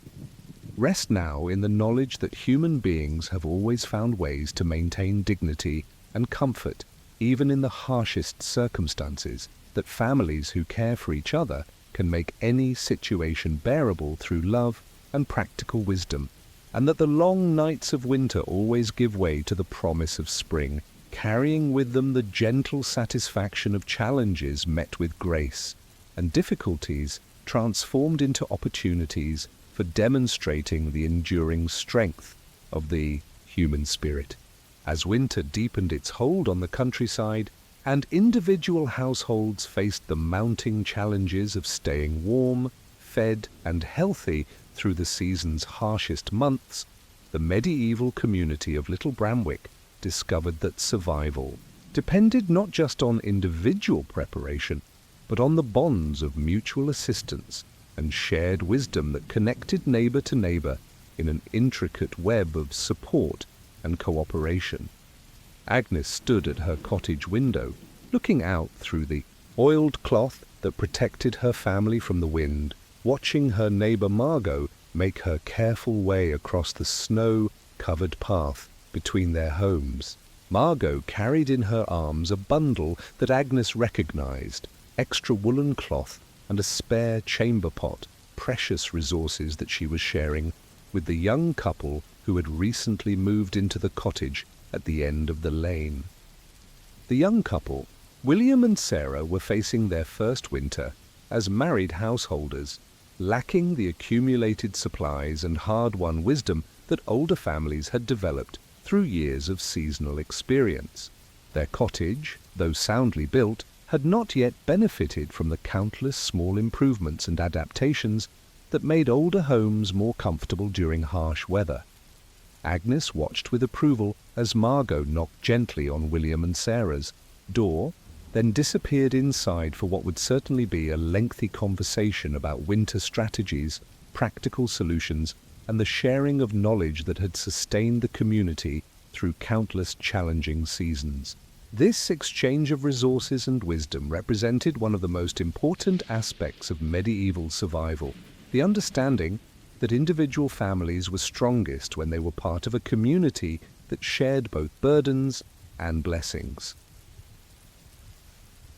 Rest now in the knowledge that human beings have always found ways to maintain dignity and comfort, even in the harshest circumstances, that families who care for each other can make any situation bearable through love and practical wisdom, and that the long nights of winter always give way to the promise of spring, carrying with them the gentle satisfaction of challenges met with grace, and difficulties transformed into opportunities for demonstrating the enduring strength of the human spirit. As winter deepened its hold on the countryside, and individual households faced the mounting challenges of staying warm, fed, and healthy through the season's harshest months, the medieval community of Little Bramwick discovered that survival depended not just on individual preparation, but on the bonds of mutual assistance and shared wisdom that connected neighbor to neighbor in an intricate web of support and cooperation. Agnes stood at her cottage window, looking out through the oiled cloth that protected her family from the wind, watching her neighbor Margot make her careful way across the snow-covered path between their homes. Margot carried in her arms a bundle that Agnes recognized, extra woolen cloth and a spare chamber pot, precious resources that she was sharing with the young couple who had recently moved into the cottage at the end of the lane. The young couple, William and Sarah, were facing their first winter as married householders, lacking the accumulated supplies and hard-won wisdom that older families had developed through years of seasonal experience. Their cottage, though soundly built, had not yet benefited from the countless small improvements and adaptations that made older homes more comfortable during harsh weather. Agnes watched with approval as Margot knocked gently on William and Sarah's door, then disappeared inside for what would certainly be a lengthy conversation about winter strategies, practical solutions, and the sharing of knowledge that had sustained the community through countless challenging seasons. This exchange of resources and wisdom represented one of the most important aspects of medieval survival, the understanding that individual families were strongest when they were part of a community that shared both burdens and blessings.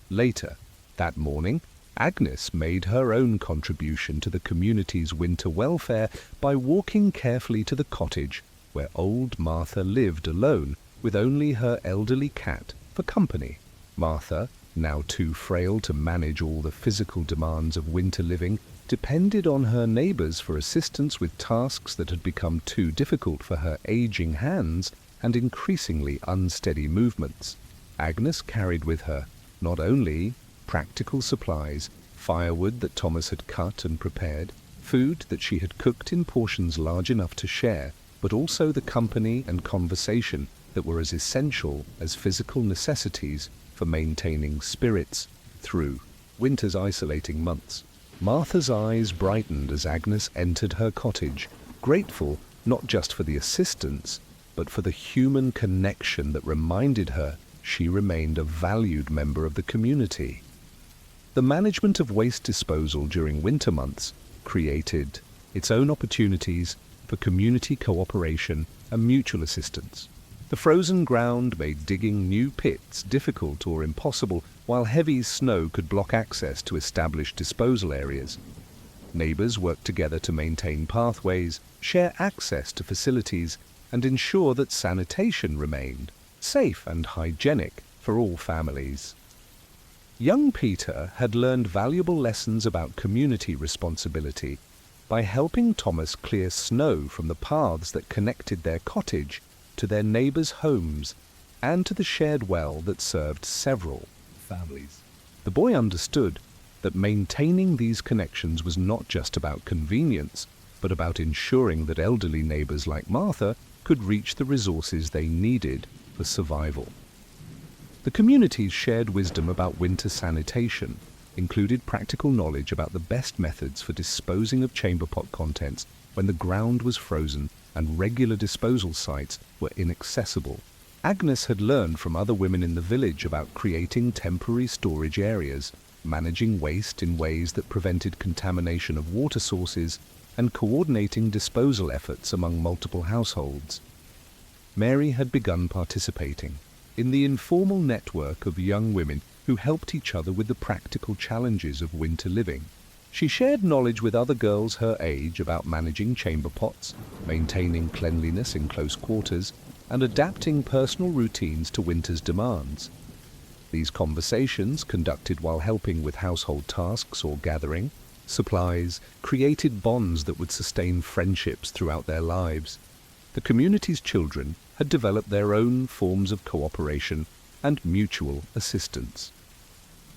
Later, that morning, Agnes made her own contribution to the community's winter welfare by walking carefully to the cottage where old Martha lived alone with only her elderly cat for company. Martha, now too frail to manage all the physical demands of winter living, depended on her neighbors for assistance with tasks that had become too difficult for her aging hands and increasingly unsteady movements. Agnes carried with her not only practical supplies, firewood that Thomas had cut and prepared, food that she had cooked in portions large enough to share, but also the company and conversation that were as essential as physical necessities for maintaining spirits through winter's isolating months. Martha's eyes brightened as Agnes entered her cottage, grateful not just for the assistance, but for the human connection that reminded her she remained a valued member of the community. The management of waste disposal during winter months created its own opportunities for community cooperation and mutual assistance. The frozen ground made digging new pits difficult or impossible, while heavy snow could block access to established disposal areas. Neighbors worked together to maintain pathways, share access to facilities, and ensure that sanitation remained safe and hygienic for all families. Young Peter had learned valuable lessons about community responsibility by helping Thomas clear snow from the paths that connected their cottage to their neighbors' homes and to the shared well that served several families. The boy understood that maintaining these connections was not just about convenience, but about ensuring that elderly neighbors like Martha could reach the resources they needed for survival. The community's shared wisdom about winter sanitation included practical knowledge about the best methods for disposing of chamber pot contents when the ground was frozen and regular disposal sites were inaccessible. Agnes had learned from other women in the village about creating temporary storage areas, managing waste in ways that prevented contamination of water sources, and coordinating disposal efforts among multiple households. Mary had begun participating in the informal network of young women who helped each other with the practical challenges of winter living. She shared knowledge with other girls her age about managing chamber pots, maintaining cleanliness in close quarters, and adapting personal routines to winter's demands. These conversations, conducted while helping with household tasks or gathering supplies, created bonds that would sustain friendships throughout their lives. The community's children had developed their own forms of cooperation and mutual assistance.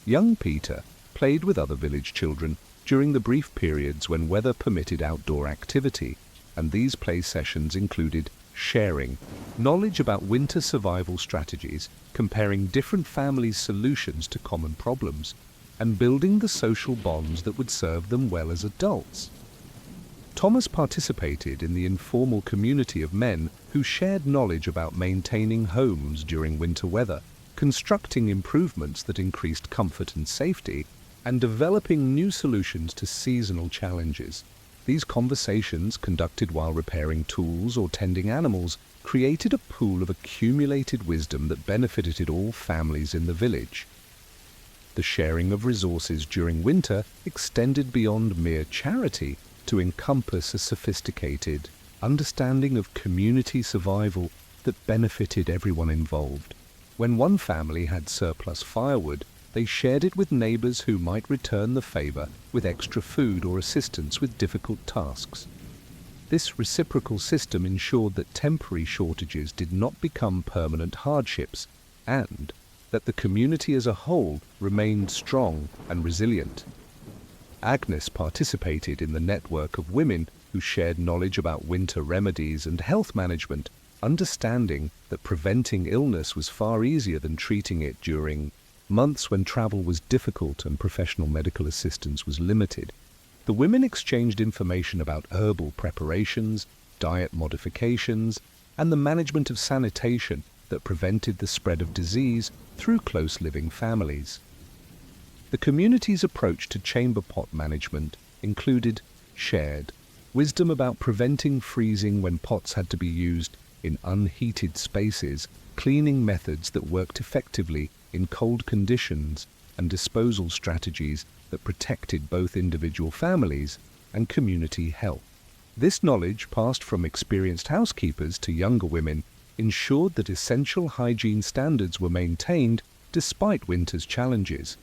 Young Peter played with other village children during the brief periods when weather permitted outdoor activity, and these play sessions included sharing knowledge about winter survival strategies, comparing different families' solutions to common problems, and building the social bonds that would serve them well as adults. Thomas participated in the informal community of men who shared knowledge about maintaining homes during winter weather, constructing improvements that increased comfort and safety, and developing new solutions to seasonal challenges. These conversations, conducted while repairing tools or tending animals, created a pool of accumulated wisdom that benefited all families in the village. The sharing of resources during winter extended beyond mere charity to encompass a sophisticated understanding of community survival that benefited everyone involved. When one family had surplus firewood, they shared it with neighbors who might return the favor with extra food or assistance with difficult tasks. This reciprocal system ensured that temporary shortages did not become permanent hardships, and that the community as a whole remained strong and resilient. Agnes participated in the network of women who shared knowledge about winter remedies and health management, understanding that preventing illness was far easier than treating it during months when travel was difficult and professional medical assistance was limited. The women exchanged information about herbal preparations, diet modifications, and the management of sanitation that prevented the spread of disease through close living families. The community's approach to chamber pot management included shared wisdom about preventing freezing when pots had to be used in unheated spaces, cleaning methods that worked effectively in cold conditions, and disposal strategies that protected both individual families and community health. This knowledge, passed from experienced housekeepers to younger women, ensured that essential hygiene standards were maintained despite winter's challenges.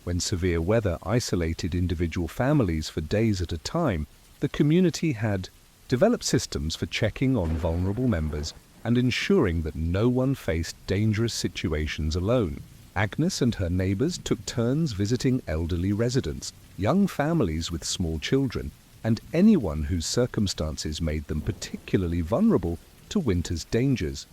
When severe weather isolated individual families for days at a time, the community had developed systems for checking on vulnerable members and ensuring that no one faced dangerous situations alone. Agnes and her neighbours took turns visiting elderly residents, young families with small children, and anyone whose circumstances made them particularly vulnerable to winter's dangers.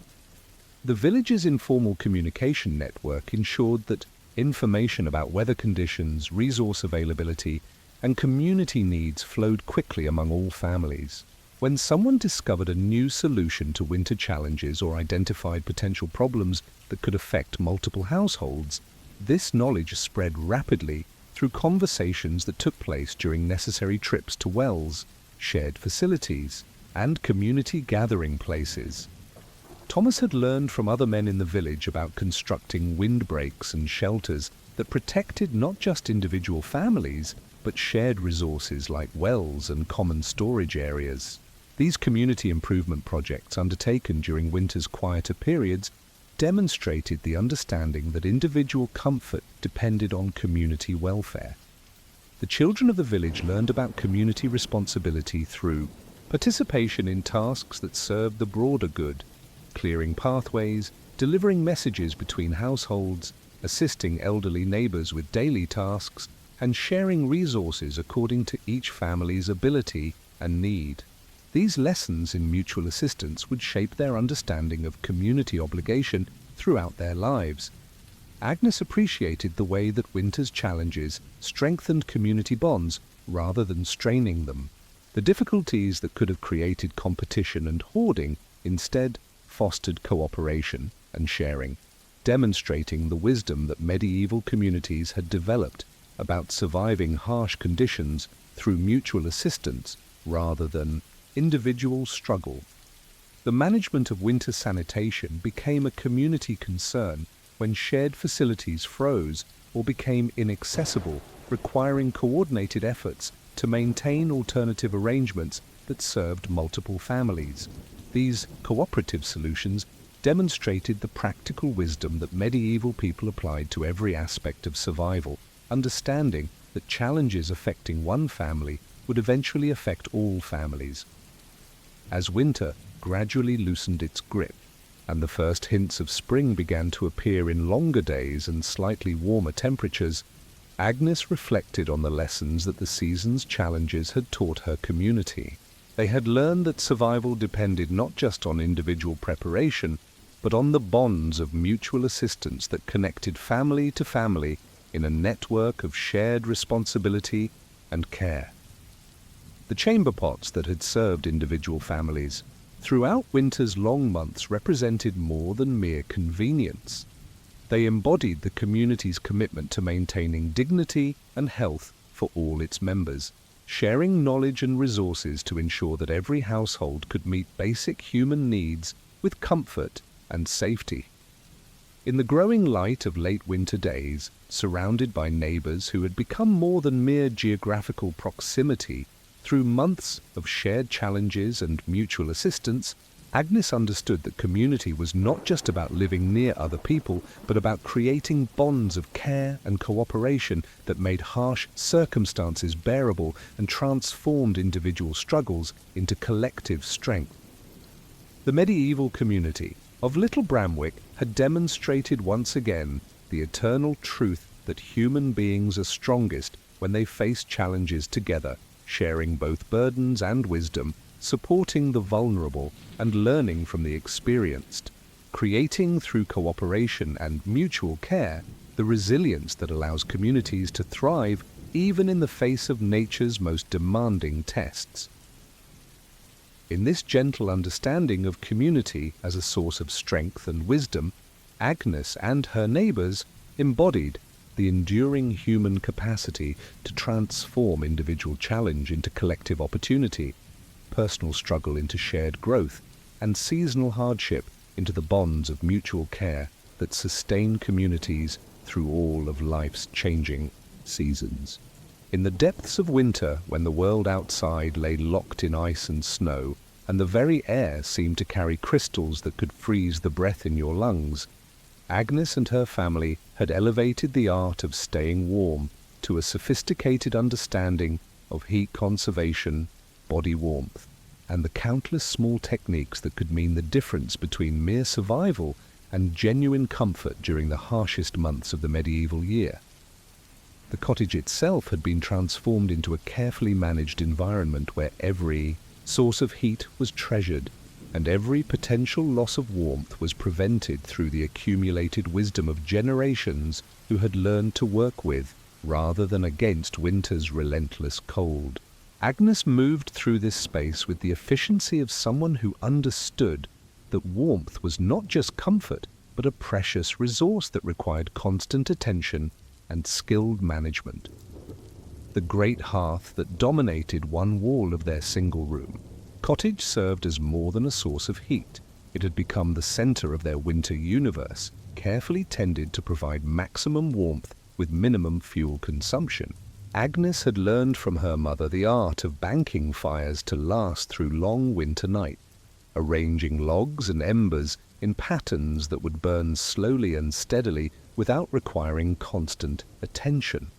The village's informal communication network ensured that information about weather conditions, resource availability, and community needs flowed quickly among all families. When someone discovered a new solution to winter challenges or identified potential problems that could affect multiple households, this knowledge spread rapidly through conversations that took place during necessary trips to wells, shared facilities, and community gathering places. Thomas had learned from other men in the village about constructing windbreaks and shelters that protected not just individual families, but shared resources like wells and common storage areas. These community improvement projects, undertaken during winter's quieter periods, demonstrated the understanding that individual comfort depended on community welfare. The children of the village learned about community responsibility through participation in tasks that served the broader good, clearing pathways, delivering messages between households, assisting elderly neighbors with daily tasks, and sharing resources according to each family's ability and need. These lessons in mutual assistance would shape their understanding of community obligation throughout their lives. Agnes appreciated the way that winter's challenges strengthened community bonds rather than straining them. The difficulties that could have created competition and hoarding instead fostered cooperation and sharing, demonstrating the wisdom that medieval communities had developed about surviving harsh conditions through mutual assistance rather than individual struggle. The management of winter sanitation became a community concern when shared facilities froze or became inaccessible, requiring coordinated efforts to maintain alternative arrangements that served multiple families. These cooperative solutions demonstrated the practical wisdom that medieval people applied to every aspect of survival, understanding that challenges affecting one family would eventually affect all families. As winter gradually loosened its grip, and the first hints of spring began to appear in longer days and slightly warmer temperatures, Agnes reflected on the lessons that the season's challenges had taught her community. They had learned that survival depended not just on individual preparation, but on the bonds of mutual assistance that connected family to family in a network of shared responsibility and care. The chamber pots that had served individual families throughout winter's long months represented more than mere convenience. They embodied the community's commitment to maintaining dignity and health for all its members, sharing knowledge and resources to ensure that every household could meet basic human needs with comfort and safety. In the growing light of late winter days, surrounded by neighbors who had become more than mere geographical proximity, through months of shared challenges and mutual assistance, Agnes understood that community was not just about living near other people, but about creating bonds of care and cooperation that made harsh circumstances bearable and transformed individual struggles into collective strength. The medieval community of Little Bramwick had demonstrated once again the eternal truth that human beings are strongest when they face challenges together, sharing both burdens and wisdom, supporting the vulnerable and learning from the experienced, creating through cooperation and mutual care the resilience that allows communities to thrive even in the face of nature's most demanding tests. In this gentle understanding of community as a source of strength and wisdom, Agnes and her neighbours embodied the enduring human capacity to transform individual challenge into collective opportunity, personal struggle into shared growth, and seasonal hardship into the bonds of mutual care that sustain communities through all of life's changing seasons. In the depths of winter, when the world outside lay locked in ice and snow, and the very air seemed to carry crystals that could freeze the breath in your lungs, Agnes and her family had elevated the art of staying warm to a sophisticated understanding of heat conservation, body warmth, and the countless small techniques that could mean the difference between mere survival and genuine comfort during the harshest months of the medieval year. The cottage itself had been transformed into a carefully managed environment where every source of heat was treasured and every potential loss of warmth was prevented through the accumulated wisdom of generations who had learned to work with, rather than against, winter's relentless cold. Agnes moved through this space with the efficiency of someone who understood that warmth was not just comfort, but a precious resource that required constant attention and skilled management. The great hearth that dominated one wall of their single-room cottage served as more than a source of heat. It had become the center of their winter universe, carefully tended to provide maximum warmth with minimum fuel consumption. Agnes had learned from her mother the art of banking fires to last through long winter nights, arranging logs and embers in patterns that would burn slowly and steadily without requiring constant attention.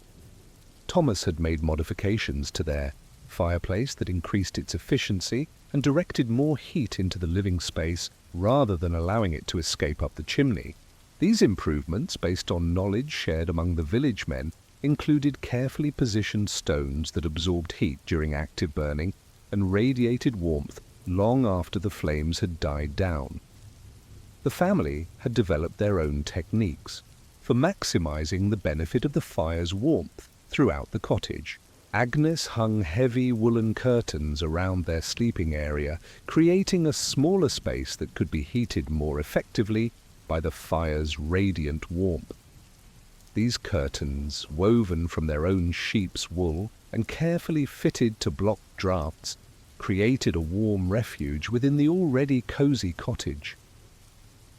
Thomas had made modifications to their fireplace that increased its efficiency and directed more heat into the living space rather than allowing it to escape up the chimney. These improvements, based on knowledge shared among the village men, included carefully positioned stones that absorbed heat during active burning and radiated warmth long after the flames had died down. The family had developed their own techniques for maximizing the benefit of the fire's warmth throughout the cottage. Agnes hung heavy woolen curtains around their sleeping area, creating a smaller space that could be heated more effectively by the fire's radiant warmth. These curtains, woven from their own sheep's wool and carefully fitted to block drafts, created a warm refuge within the already cozy cottage.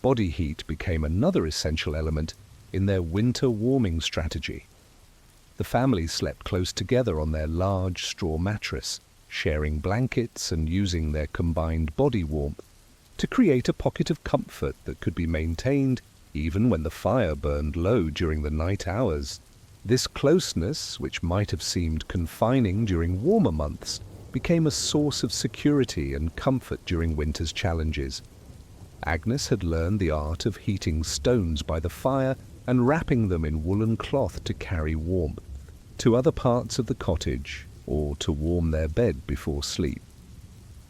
Body heat became another essential element in their winter warming strategy. The family slept close together on their large straw mattress, sharing blankets and using their combined body warmth to create a pocket of comfort that could be maintained even when the fire burned low during the night hours. This closeness, which might have seemed confining during warmer months, became a source of security and comfort during winter's challenges. Agnes had learned the art of heating stones by the fire and wrapping them in woolen cloth to carry warmth to other parts of the cottage or to warm their bed before sleep.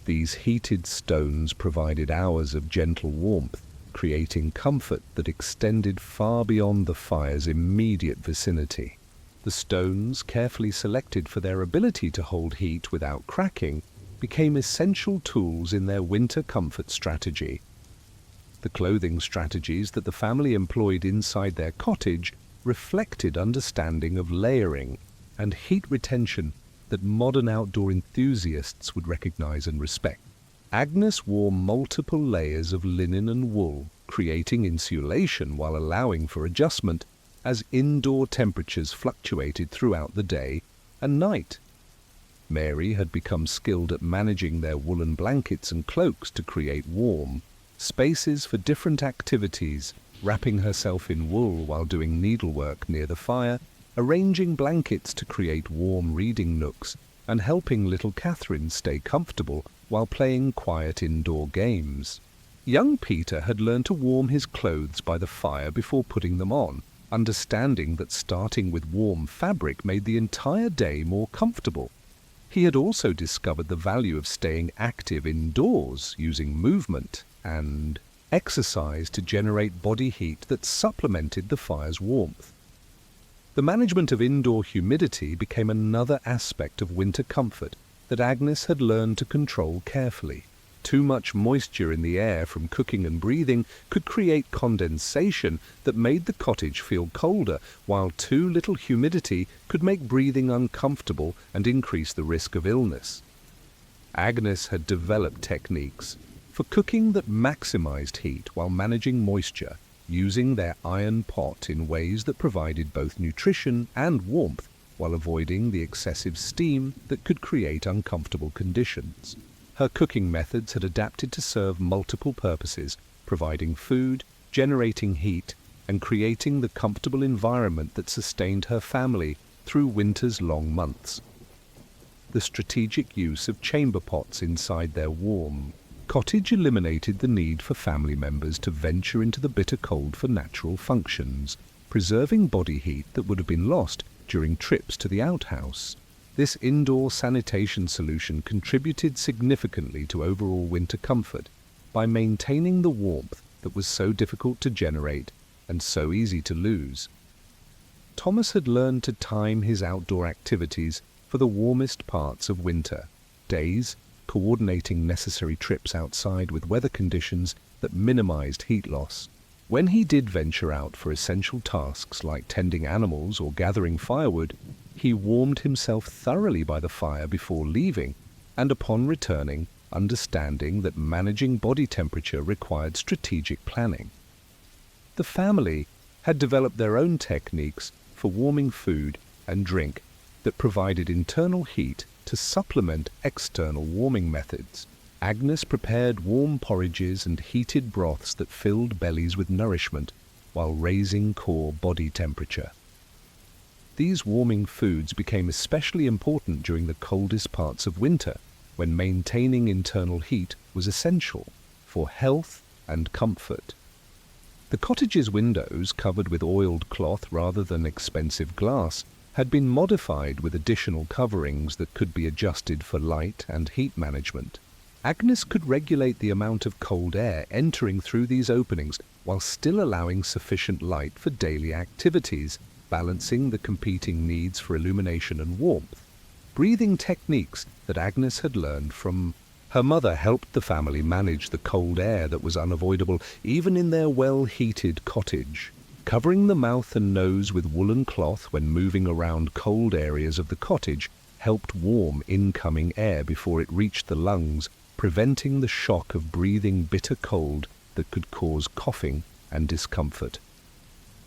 These heated stones provided hours of gentle warmth, creating comfort that extended far beyond the fire's immediate vicinity. The stones, carefully selected for their ability to hold heat without cracking, became essential tools in their winter comfort strategy. The clothing strategies that the family employed inside their cottage reflected understanding of layering and heat retention that modern outdoor enthusiasts would recognize and respect. Agnes wore multiple layers of linen and wool, creating insulation while allowing for adjustment as indoor temperatures fluctuated throughout the day and night. Mary had become skilled at managing their woolen blankets and cloaks to create warm spaces for different activities, wrapping herself in wool while doing needlework near the fire, arranging blankets to create warm reading nooks, and helping little Catherine stay comfortable while playing quiet indoor games. Young Peter had learned to warm his clothes by the fire before putting them on, understanding that starting with warm fabric made the entire day more comfortable. He had also discovered the value of staying active indoors, using movement and exercise to generate body heat that supplemented the fire's warmth. The management of indoor humidity became another aspect of winter comfort that Agnes had learned to control carefully. Too much moisture in the air from cooking and breathing could create condensation that made the cottage feel colder, while too little humidity could make breathing uncomfortable and increase the risk of illness. Agnes had developed techniques for cooking that maximized heat while managing moisture, using their iron pot in ways that provided both nutrition and warmth while avoiding the excessive steam that could create uncomfortable conditions. Her cooking methods had adapted to serve multiple purposes, providing food, generating heat, and creating the comfortable environment that sustained her family through winter's long months. The strategic use of chamber pots inside their warm cottage eliminated the need for family members to venture into the bitter cold for natural functions, preserving body heat that would have been lost during trips to the outhouse. This indoor sanitation solution contributed significantly to overall winter comfort by maintaining the warmth that was so difficult to generate and so easy to lose. Thomas had learned to time his outdoor activities for the warmest parts of winter days, coordinating necessary trips outside with weather conditions that minimized heat loss. When he did venture out for essential tasks like tending animals or gathering firewood, he warmed himself thoroughly by the fire before leaving, and upon returning, understanding that managing body temperature required strategic planning. The family had developed their own techniques for warming food and drink that provided internal heat to supplement external warming methods. Agnes prepared warm porridges and heated broths that filled bellies with nourishment while raising core body temperature. These warming foods became especially important during the coldest parts of winter, when maintaining internal heat was essential for health and comfort. The cottage's windows, covered with oiled cloth rather than expensive glass, had been modified with additional coverings that could be adjusted for light and heat management. Agnes could regulate the amount of cold air entering through these openings while still allowing sufficient light for daily activities, balancing the competing needs for illumination and warmth. Breathing techniques that Agnes had learned from her mother helped the family manage the cold air that was unavoidable even in their well-heated cottage. Covering the mouth and nose with woolen cloth when moving around cold areas of the cottage helped warm incoming air before it reached the lungs, preventing the shock of breathing bitter cold that could cause coughing and discomfort.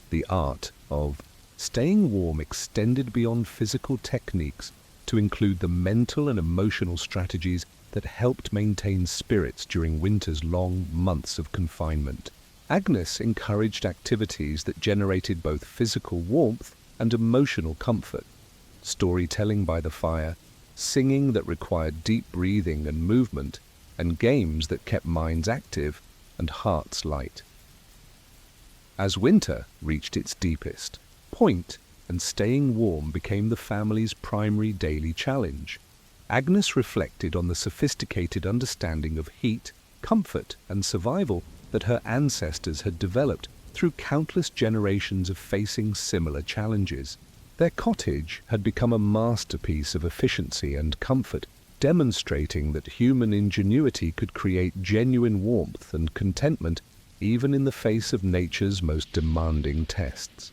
The art of staying warm extended beyond physical techniques to include the mental and emotional strategies that helped maintain spirits during winter's long months of confinement. Agnes encouraged activities that generated both physical warmth and emotional comfort. Storytelling by the fire, singing that required deep breathing and movement, and games that kept minds active and hearts light. As winter reached its deepest point and staying warm became the family's primary daily challenge, Agnes reflected on the sophisticated understanding of heat, comfort, and survival that her ancestors had developed through countless generations of facing similar challenges. Their cottage had become a masterpiece of efficiency and comfort, demonstrating that human ingenuity could create genuine warmth and contentment even in the face of nature's most demanding tests.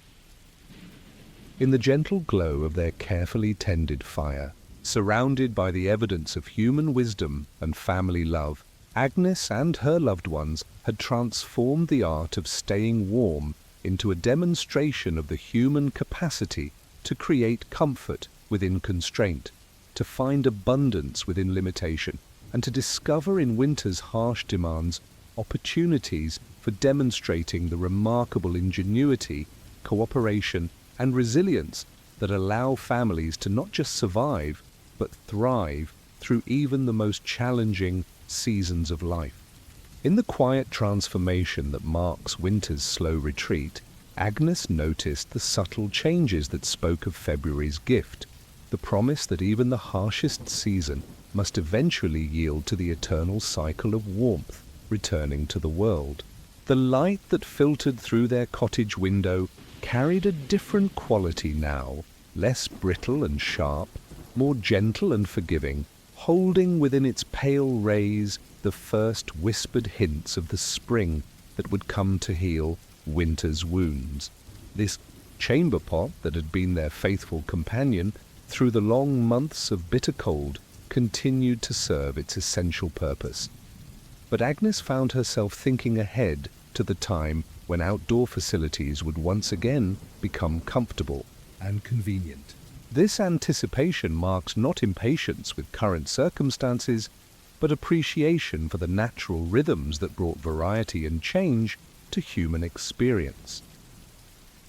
In the gentle glow of their carefully tended fire, surrounded by the evidence of human wisdom and family love, Agnes and her loved ones had transformed the art of staying warm into a demonstration of the human capacity to create comfort within constraint, to find abundance within limitation, and to discover in winter's harsh demands opportunities for demonstrating the remarkable ingenuity, cooperation, and resilience that allow families to not just survive, but thrive through even the most challenging seasons of life. In the quiet transformation that marks winter's slow retreat, Agnes noticed the subtle changes that spoke of February's gift, the promise that even the harshest season must eventually yield to the eternal cycle of warmth returning to the world. The light that filtered through their cottage window carried a different quality now, less brittle and sharp, more gentle and forgiving, holding within its pale rays the first whispered hints of the spring that would come to heal winter's wounds. This chamber pot that had been their faithful companion through the long months of bitter cold continued to serve its essential purpose. But Agnes found herself thinking ahead to the time when outdoor facilities would once again become comfortable and convenient. This anticipation marks not impatience with current circumstances, but appreciation for the natural rhythms that brought variety and change to human experience.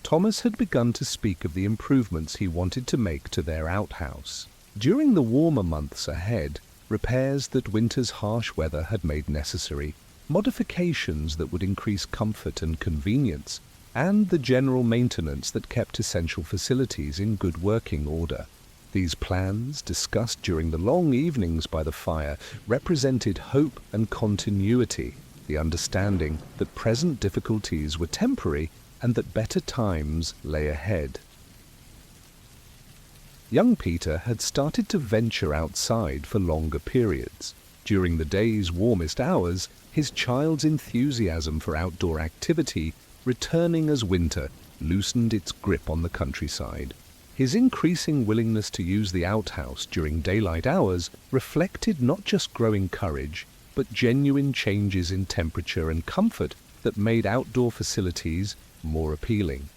Thomas had begun to speak of the improvements he wanted to make to their outhouse. During the warmer months ahead, repairs that winter's harsh weather had made necessary, modifications that would increase comfort and convenience, and the general maintenance that kept essential facilities in good working order. These plans, discussed during the long evenings by the fire, represented hope and continuity, the understanding that present difficulties were temporary and that better times lay ahead. Young Peter had started to venture outside for longer periods. During the day's warmest hours, his child's enthusiasm for outdoor activity, returning as winter, loosened its grip on the countryside. His increasing willingness to use the outhouse during daylight hours reflected not just growing courage, but genuine changes in temperature and comfort that made outdoor facilities more appealing.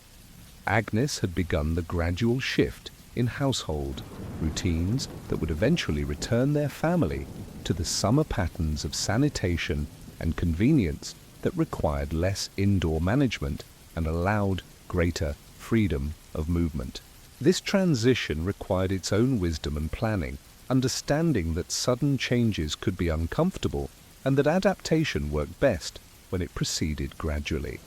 Agnes had begun the gradual shift in household routines that would eventually return their family to the summer patterns of sanitation and convenience that required less indoor management and allowed greater freedom of movement. This transition required its own wisdom and planning, understanding that sudden changes could be uncomfortable and that adaptation worked best when it proceeded gradually.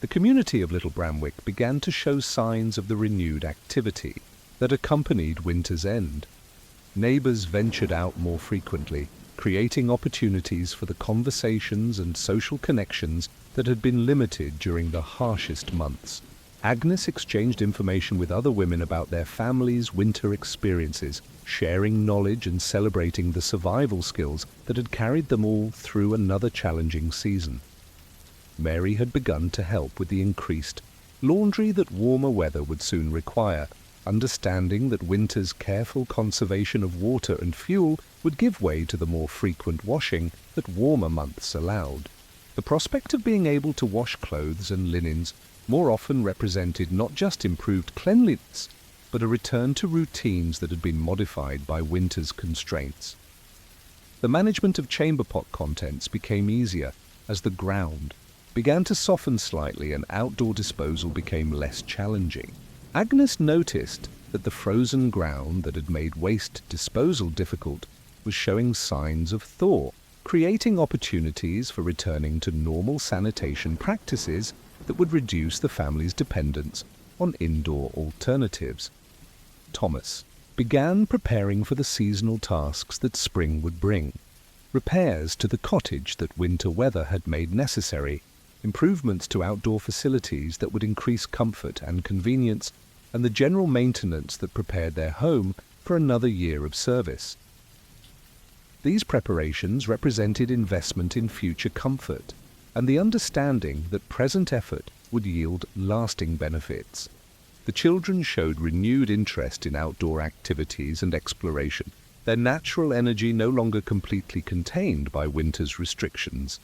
The community of Little Bramwick began to show signs of the renewed activity that accompanied winter's end. Neighbours ventured out more frequently, creating opportunities for the conversations and social connections that had been limited during the harshest months. Agnes exchanged information with other women about their families' winter experiences, sharing knowledge and celebrating the survival skills that had carried them all through another challenging season. Mary had begun to help with the increased laundry that warmer weather would soon require, understanding that winter's careful conservation of water and fuel would give way to the more frequent washing that warmer months allowed. The prospect of being able to wash clothes and linens more often represented not just improved cleanliness, but a return to routines that had been modified by winter's constraints. The management of chamber pot contents became easier as the ground began to soften slightly and outdoor disposal became less challenging. Agnes noticed that the frozen ground that had made waste disposal difficult was showing signs of thaw, creating opportunities for returning to normal sanitation practices that would reduce the family's dependence on indoor alternatives. Thomas began preparing for the seasonal tasks that spring would bring. Repairs to the cottage that winter weather had made necessary, improvements to outdoor facilities that would increase comfort and convenience, and the general maintenance that prepared their home for another year of service. These preparations represented investment in future comfort and the understanding that present effort would yield lasting benefits. The children showed renewed interest in outdoor activities and exploration, their natural energy no longer completely contained by winter's restrictions.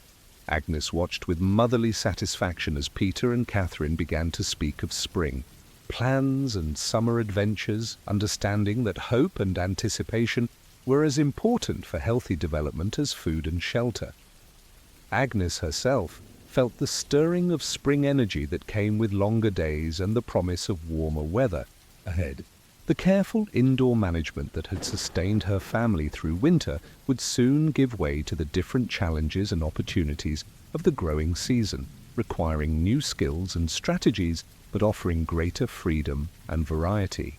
Agnes watched with motherly satisfaction as Peter and Catherine began to speak of spring, plans and summer adventures, understanding that hope and anticipation were as important for healthy development as food and shelter. Agnes herself felt the stirring of spring energy that came with longer days and the promise of warmer weather ahead. The careful indoor management that had sustained her family through winter would soon give way to the different challenges and opportunities of the growing season, requiring new skills and strategies, but offering greater freedom and variety.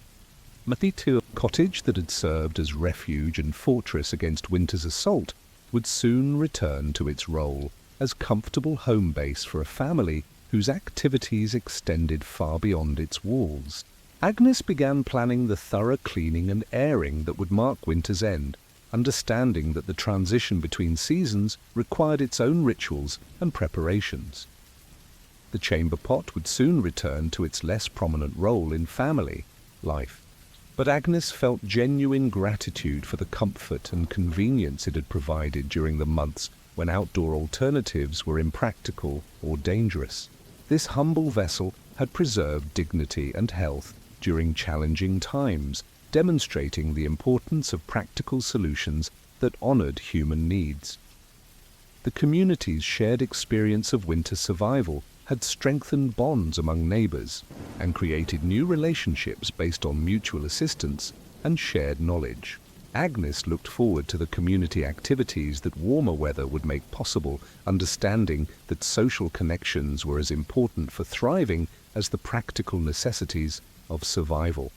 The cottage that had served as refuge and fortress against winter's assault would soon return to its role as comfortable home base for a family whose activities extended far beyond its walls. Agnes began planning the thorough cleaning and airing that would mark winter's end, understanding that the transition between seasons required its own rituals and preparations. The chamber pot would soon return to its less prominent role in family life, but Agnes felt genuine gratitude for the comfort and convenience it had provided during the months when outdoor alternatives were impractical or dangerous. This humble vessel had preserved dignity and health during challenging times, demonstrating the importance of practical solutions that honored human needs. The community's shared experience of winter survival had strengthened bonds among neighbors and created new relationships based on mutual assistance and shared knowledge. Agnes looked forward to the community activities that warmer weather would make possible, understanding that social connections were as important for thriving as the practical necessities of survival.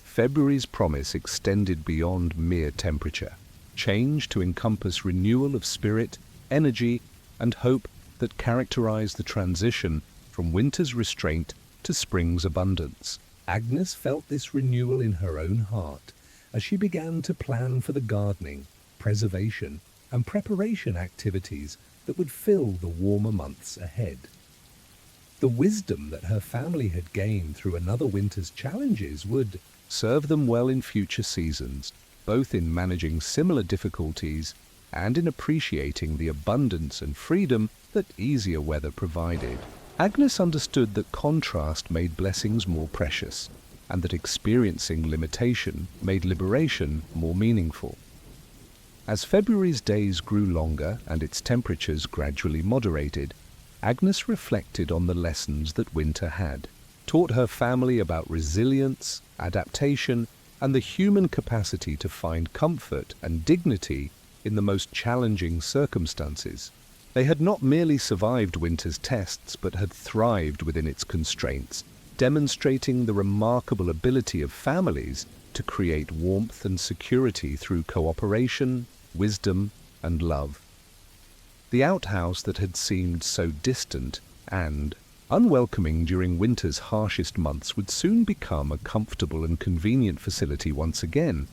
February's promise extended beyond mere temperature, change to encompass renewal of spirit, energy, and hope that characterized the transition from winter's restraint to spring's abundance. Agnes felt this renewal in her own heart as she began to plan for the gardening, preservation, and preparation activities that would fill the warmer months ahead. The wisdom that her family had gained through another winter's challenges would serve them well in future seasons, both in managing similar difficulties and in appreciating the abundance and freedom that easier weather provided. Agnes understood that contrast made blessings more precious, and that experiencing limitation made liberation more meaningful. As February's days grew longer and its temperatures gradually moderated, Agnes reflected on the lessons that winter had taught her family about resilience, adaptation, and the human capacity to find comfort and dignity in the most challenging circumstances. They had not merely survived winter's tests, but had thrived within its constraints, demonstrating the remarkable ability of families to create warmth and security through cooperation, wisdom, and love. The outhouse that had seemed so distant and unwelcoming during winter's harshest months would soon become a comfortable and convenient facility once again,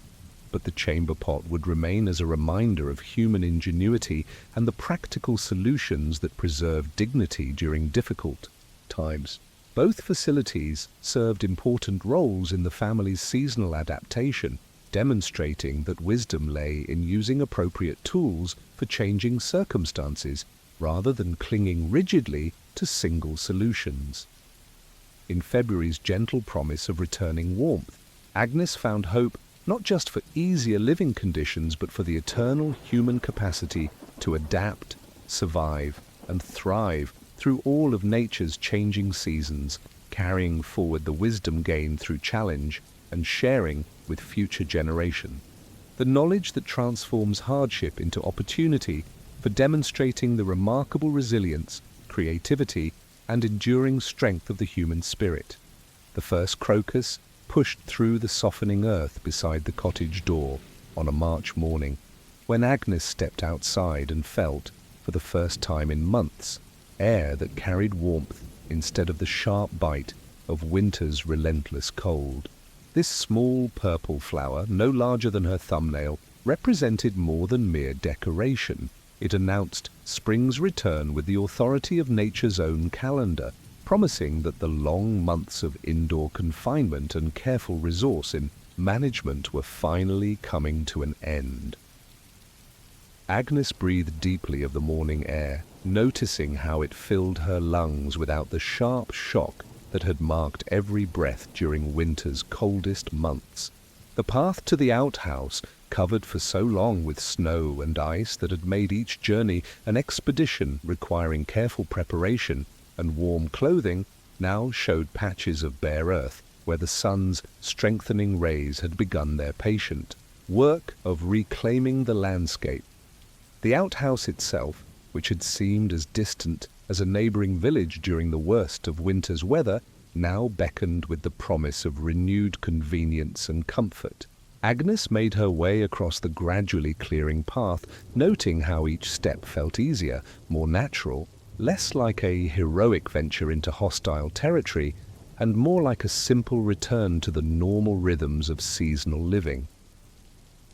but the chamber pot would remain as a reminder of human ingenuity and the practical solutions that preserve dignity during difficult times. Both facilities served important roles in the family's seasonal adaptation, demonstrating that wisdom lay in using appropriate tools for changing circumstances rather than clinging rigidly to single solutions. In February's gentle promise of returning warmth, Agnes found hope not just for easier living conditions, but for the eternal human capacity to adapt, survive, and thrive through all of nature's changing seasons, carrying forward the wisdom gained through challenge and sharing with future generations. The knowledge that transforms hardship into opportunity for demonstrating the remarkable resilience, creativity, and enduring strength of the human spirit. The first crocus pushed through the softening earth beside the cottage door on a March morning, when Agnes stepped outside and felt, for the first time in months, air that carried warmth instead of the sharp bite of winter's relentless cold. This small purple flower, no larger than her thumbnail, represented more than mere decoration. It announced spring's return with the authority of nature's own calendar, promising that the long months of indoor confinement and careful resource in management were finally coming to an end. Agnes breathed deeply of the morning air, noticing how it filled her lungs without the sharp shock that had marked every breath during winter's coldest months. The path to the outhouse, covered for so long with snow and ice that had made each journey an expedition requiring careful preparation and warm clothing, now showed patches of bare earth where the sun's strengthening rays had begun their patient work of reclaiming the landscape. The outhouse itself, which had seemed as distant as a neighboring village during the worst of winter's weather, now beckoned with the promise of renewed convenience and comfort. Agnes made her way across the gradually clearing path, noting how each step felt easier, more natural, less like a heroic venture into hostile territory, and more like a simple return to the normal rhythms of seasonal living.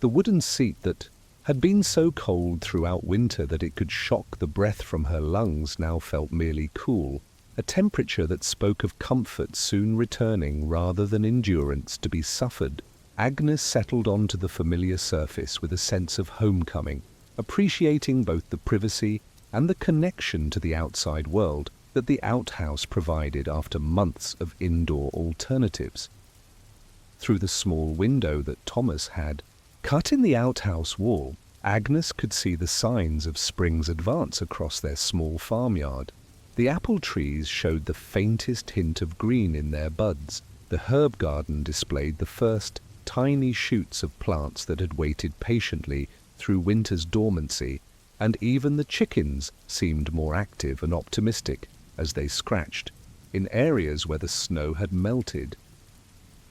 The wooden seat that had been so cold throughout winter that it could shock the breath from her lungs now felt merely cool, a temperature that spoke of comfort soon returning rather than endurance to be suffered. Agnes settled onto the familiar surface with a sense of homecoming, appreciating both the privacy and the connection to the outside world that the outhouse provided after months of indoor alternatives. Through the small window that Thomas had cut in the outhouse wall, Agnes could see the signs of spring's advance across their small farmyard. The apple trees showed the faintest hint of green in their buds. The herb garden displayed the first tiny shoots of plants that had waited patiently through winter's dormancy, and even the chickens seemed more active and optimistic as they scratched in areas where the snow had melted.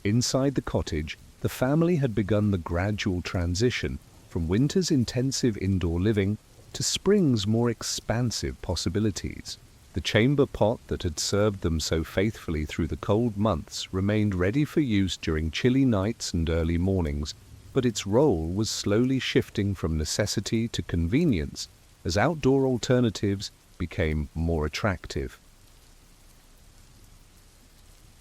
Inside the cottage, the family had begun the gradual transition from winter's intensive indoor living to spring's more expansive possibilities. The chamber pot that had served them so faithfully through the cold months remained ready for use during chilly nights and early mornings, but its role was slowly shifting from necessity to convenience as outdoor alternatives became more attractive.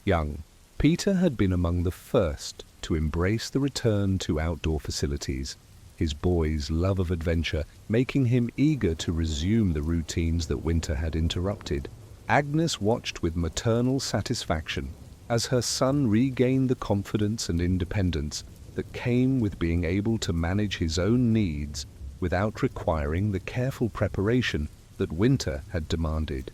Young Peter had been among the first to embrace the return to outdoor facilities, his boy's love of adventure making him eager to resume the routines that winter had interrupted. Agnes watched with maternal satisfaction as her son regained the confidence and independence that came with being able to manage his own needs without requiring the careful preparation that winter had demanded.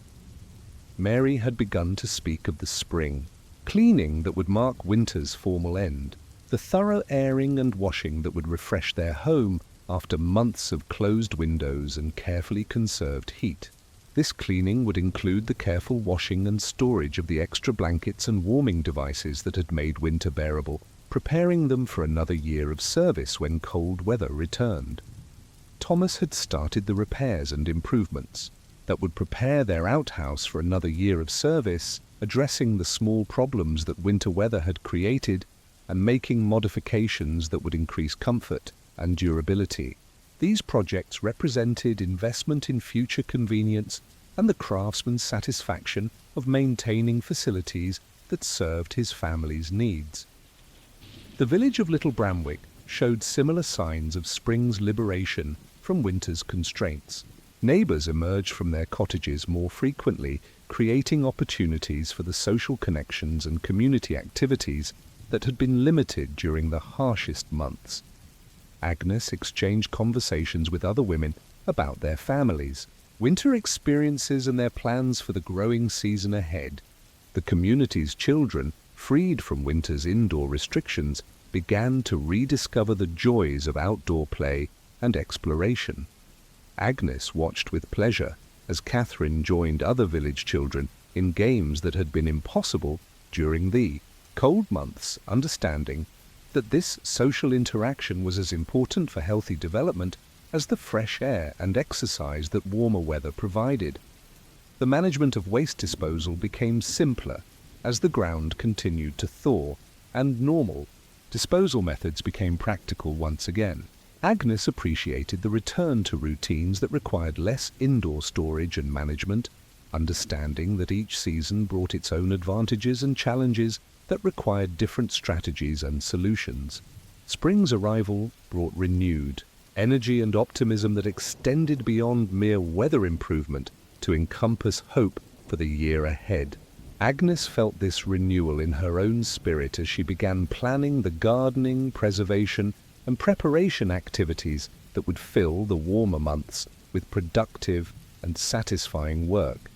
Mary had begun to speak of the spring cleaning that would mark winter's formal end, the thorough airing and washing that would refresh their home after months of closed windows and carefully conserved heat. This cleaning would include the careful washing and storage of the extra blankets and warming devices that had made winter bearable, preparing them for another year of service when cold weather returned. Thomas had started the repairs and improvements that would prepare their outhouse for another year of service, addressing the small problems that winter weather had created and making modifications that would increase comfort and durability. These projects represented investment in future convenience and the craftsman's satisfaction of maintaining facilities that served his family's needs. The village of Little Bramwick showed similar signs of spring's liberation from winter's constraints. Neighbours emerged from their cottages more frequently, creating opportunities for the social connections and community activities that had been limited during the harshest months. Agnes exchanged conversations with other women about their families, winter experiences and their plans for the growing season ahead. The community's children, freed from winter's indoor restrictions, began to rediscover the joys of outdoor play and exploration. Agnes watched with pleasure as Catherine joined other village children in games that had been impossible during the cold months, understanding that this social interaction was as important for healthy development as the fresh air and exercise that warmer weather provided. The management of waste disposal became simpler as the ground continued to thaw, and normal disposal methods became practical once again. Agnes appreciated the return to routines that required less indoor storage and management, understanding that each season brought its own advantages and challenges that required different strategies and solutions. Spring's arrival brought renewed energy and optimism that extended beyond mere weather improvement to encompass hope for the year ahead. Agnes felt this renewal in her own spirit as she began planning the gardening, preservation, and preparation activities that would fill the warmer months with productive and satisfying work.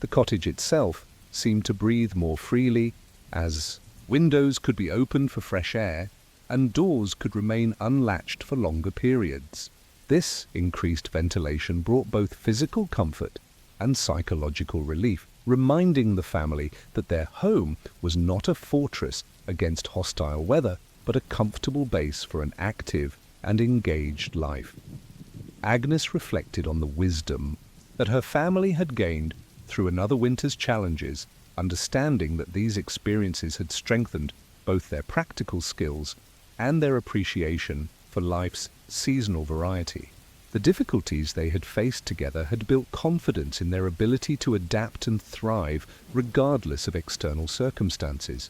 The cottage itself seemed to breathe more freely as windows could be opened for fresh air and doors could remain unlatched for longer periods. This increased ventilation brought both physical comfort and psychological relief, reminding the family that their home was not a fortress against hostile weather, but a comfortable base for an active and engaged life. Agnes reflected on the wisdom that her family had gained through another winter's challenges, understanding that these experiences had strengthened both their practical skills and their appreciation for life's seasonal variety. The difficulties they had faced together had built confidence in their ability to adapt and thrive regardless of external circumstances.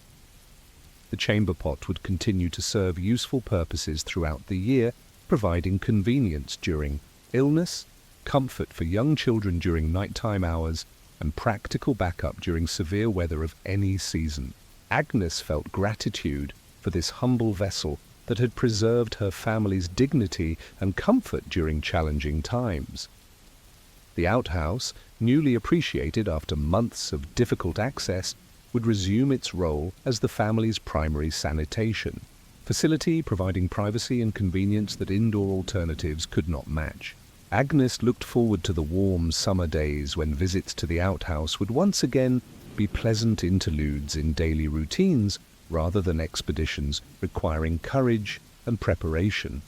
The chamber pot would continue to serve useful purposes throughout the year, providing convenience during illness, comfort for young children during nighttime hours, and practical backup during severe weather of any season. Agnes felt gratitude for this humble vessel that had preserved her family's dignity and comfort during challenging times. The outhouse, newly appreciated after months of difficult access, would resume its role as the family's primary sanitation facility, providing privacy and convenience that indoor alternatives could not match. Agnes looked forward to the warm summer days when visits to the outhouse would once again be pleasant interludes in daily routines rather than expeditions requiring courage and preparation.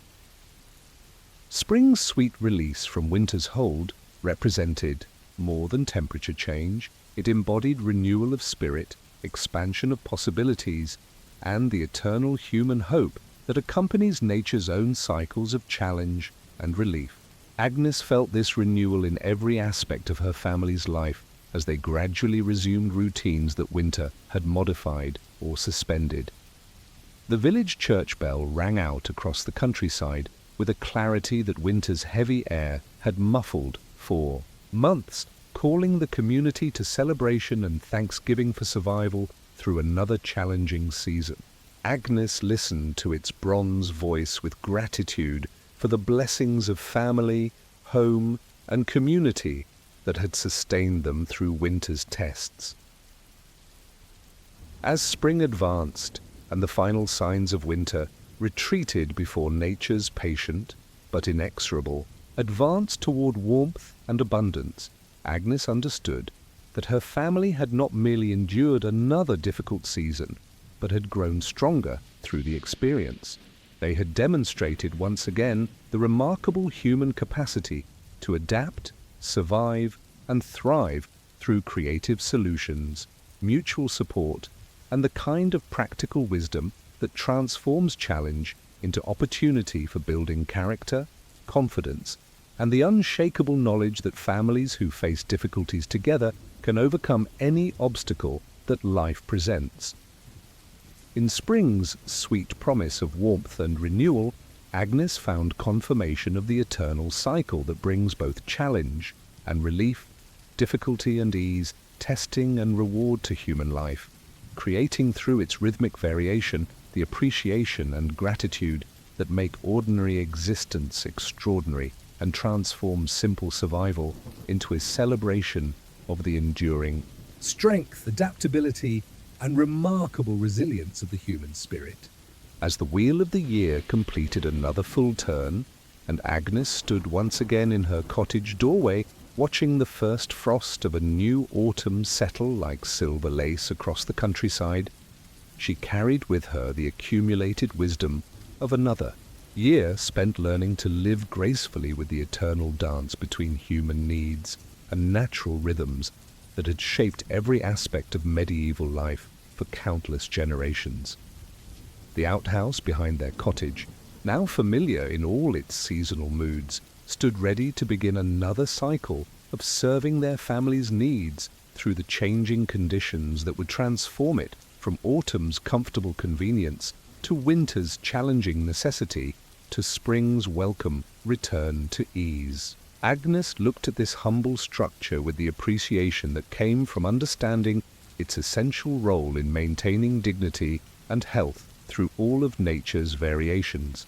Spring's sweet release from winter's hold represented more than temperature change. It embodied renewal of spirit, expansion of possibilities, and the eternal human hope that accompanies nature's own cycles of challenge and relief. Agnes felt this renewal in every aspect of her family's life as they gradually resumed routines that winter had modified or suspended. The village church bell rang out across the countryside with a clarity that winter's heavy air had muffled for months, calling the community to celebration and thanksgiving for survival through another challenging season. Agnes listened to its bronze voice with gratitude for the blessings of family, home, and community that had sustained them through winter's tests. As spring advanced and the final signs of winter retreated before nature's patient but inexorable advance toward warmth and abundance, Agnes understood that her family had not merely endured another difficult season, but had grown stronger through the experience. They had demonstrated once again the remarkable human capacity to adapt, survive, and thrive through creative solutions, mutual support, and the kind of practical wisdom that transforms challenge into opportunity for building character, confidence, and the unshakable knowledge that families who face difficulties together can overcome any obstacle that life presents. In spring's sweet promise of warmth and renewal, Agnes found confirmation of the eternal cycle that brings both challenge and relief, difficulty and ease, testing and reward to human life, creating through its rhythmic variation the appreciation and gratitude that make ordinary existence extraordinary and transform simple survival into a celebration of the enduring strength, adaptability, and remarkable resilience of the human spirit. As the wheel of the year completed another full turn, and Agnes stood once again in her cottage doorway, watching the first frost of a new autumn settle like silver lace across the countryside, she carried with her the accumulated wisdom of another year spent learning to live gracefully with the eternal dance between human needs and natural rhythms that had shaped every aspect of medieval life for countless generations. The outhouse behind their cottage, now familiar in all its seasonal moods, stood ready to begin another cycle of serving their family's needs through the changing conditions that would transform it from autumn's comfortable convenience to winter's challenging necessity to spring's welcome return to ease. Agnes looked at this humble structure with the appreciation that came from understanding its essential role in maintaining dignity and health through all of nature's variations.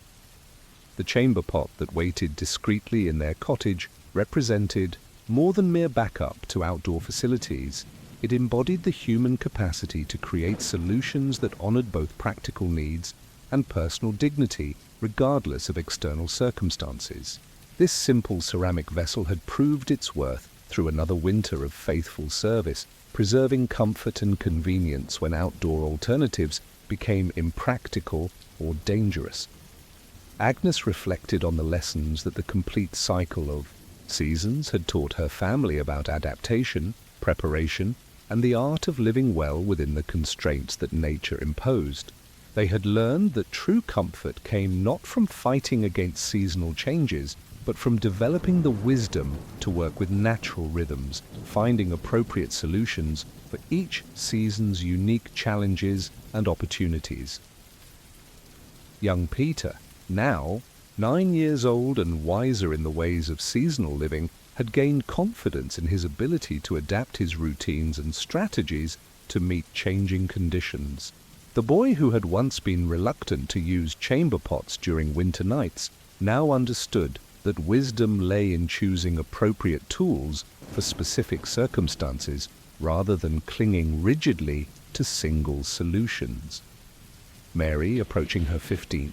The chamber pot that waited discreetly in their cottage represented more than mere backup to outdoor facilities. It embodied the human capacity to create solutions that honored both practical needs and personal dignity, regardless of external circumstances. This simple ceramic vessel had proved its worth through another winter of faithful service, preserving comfort and convenience when outdoor alternatives became impractical or dangerous. Agnes reflected on the lessons that the complete cycle of seasons had taught her family about adaptation, preparation, and the art of living well within the constraints that nature imposed. They had learned that true comfort came not from fighting against seasonal changes, but from developing the wisdom to work with natural rhythms, finding appropriate solutions for each season's unique challenges and opportunities. Young Peter, now 9 years old and wiser in the ways of seasonal living, had gained confidence in his ability to adapt his routines and strategies to meet changing conditions. The boy who had once been reluctant to use chamber pots during winter nights now understood that wisdom lay in choosing appropriate tools for specific circumstances rather than clinging rigidly to single solutions. Mary, approaching her 15th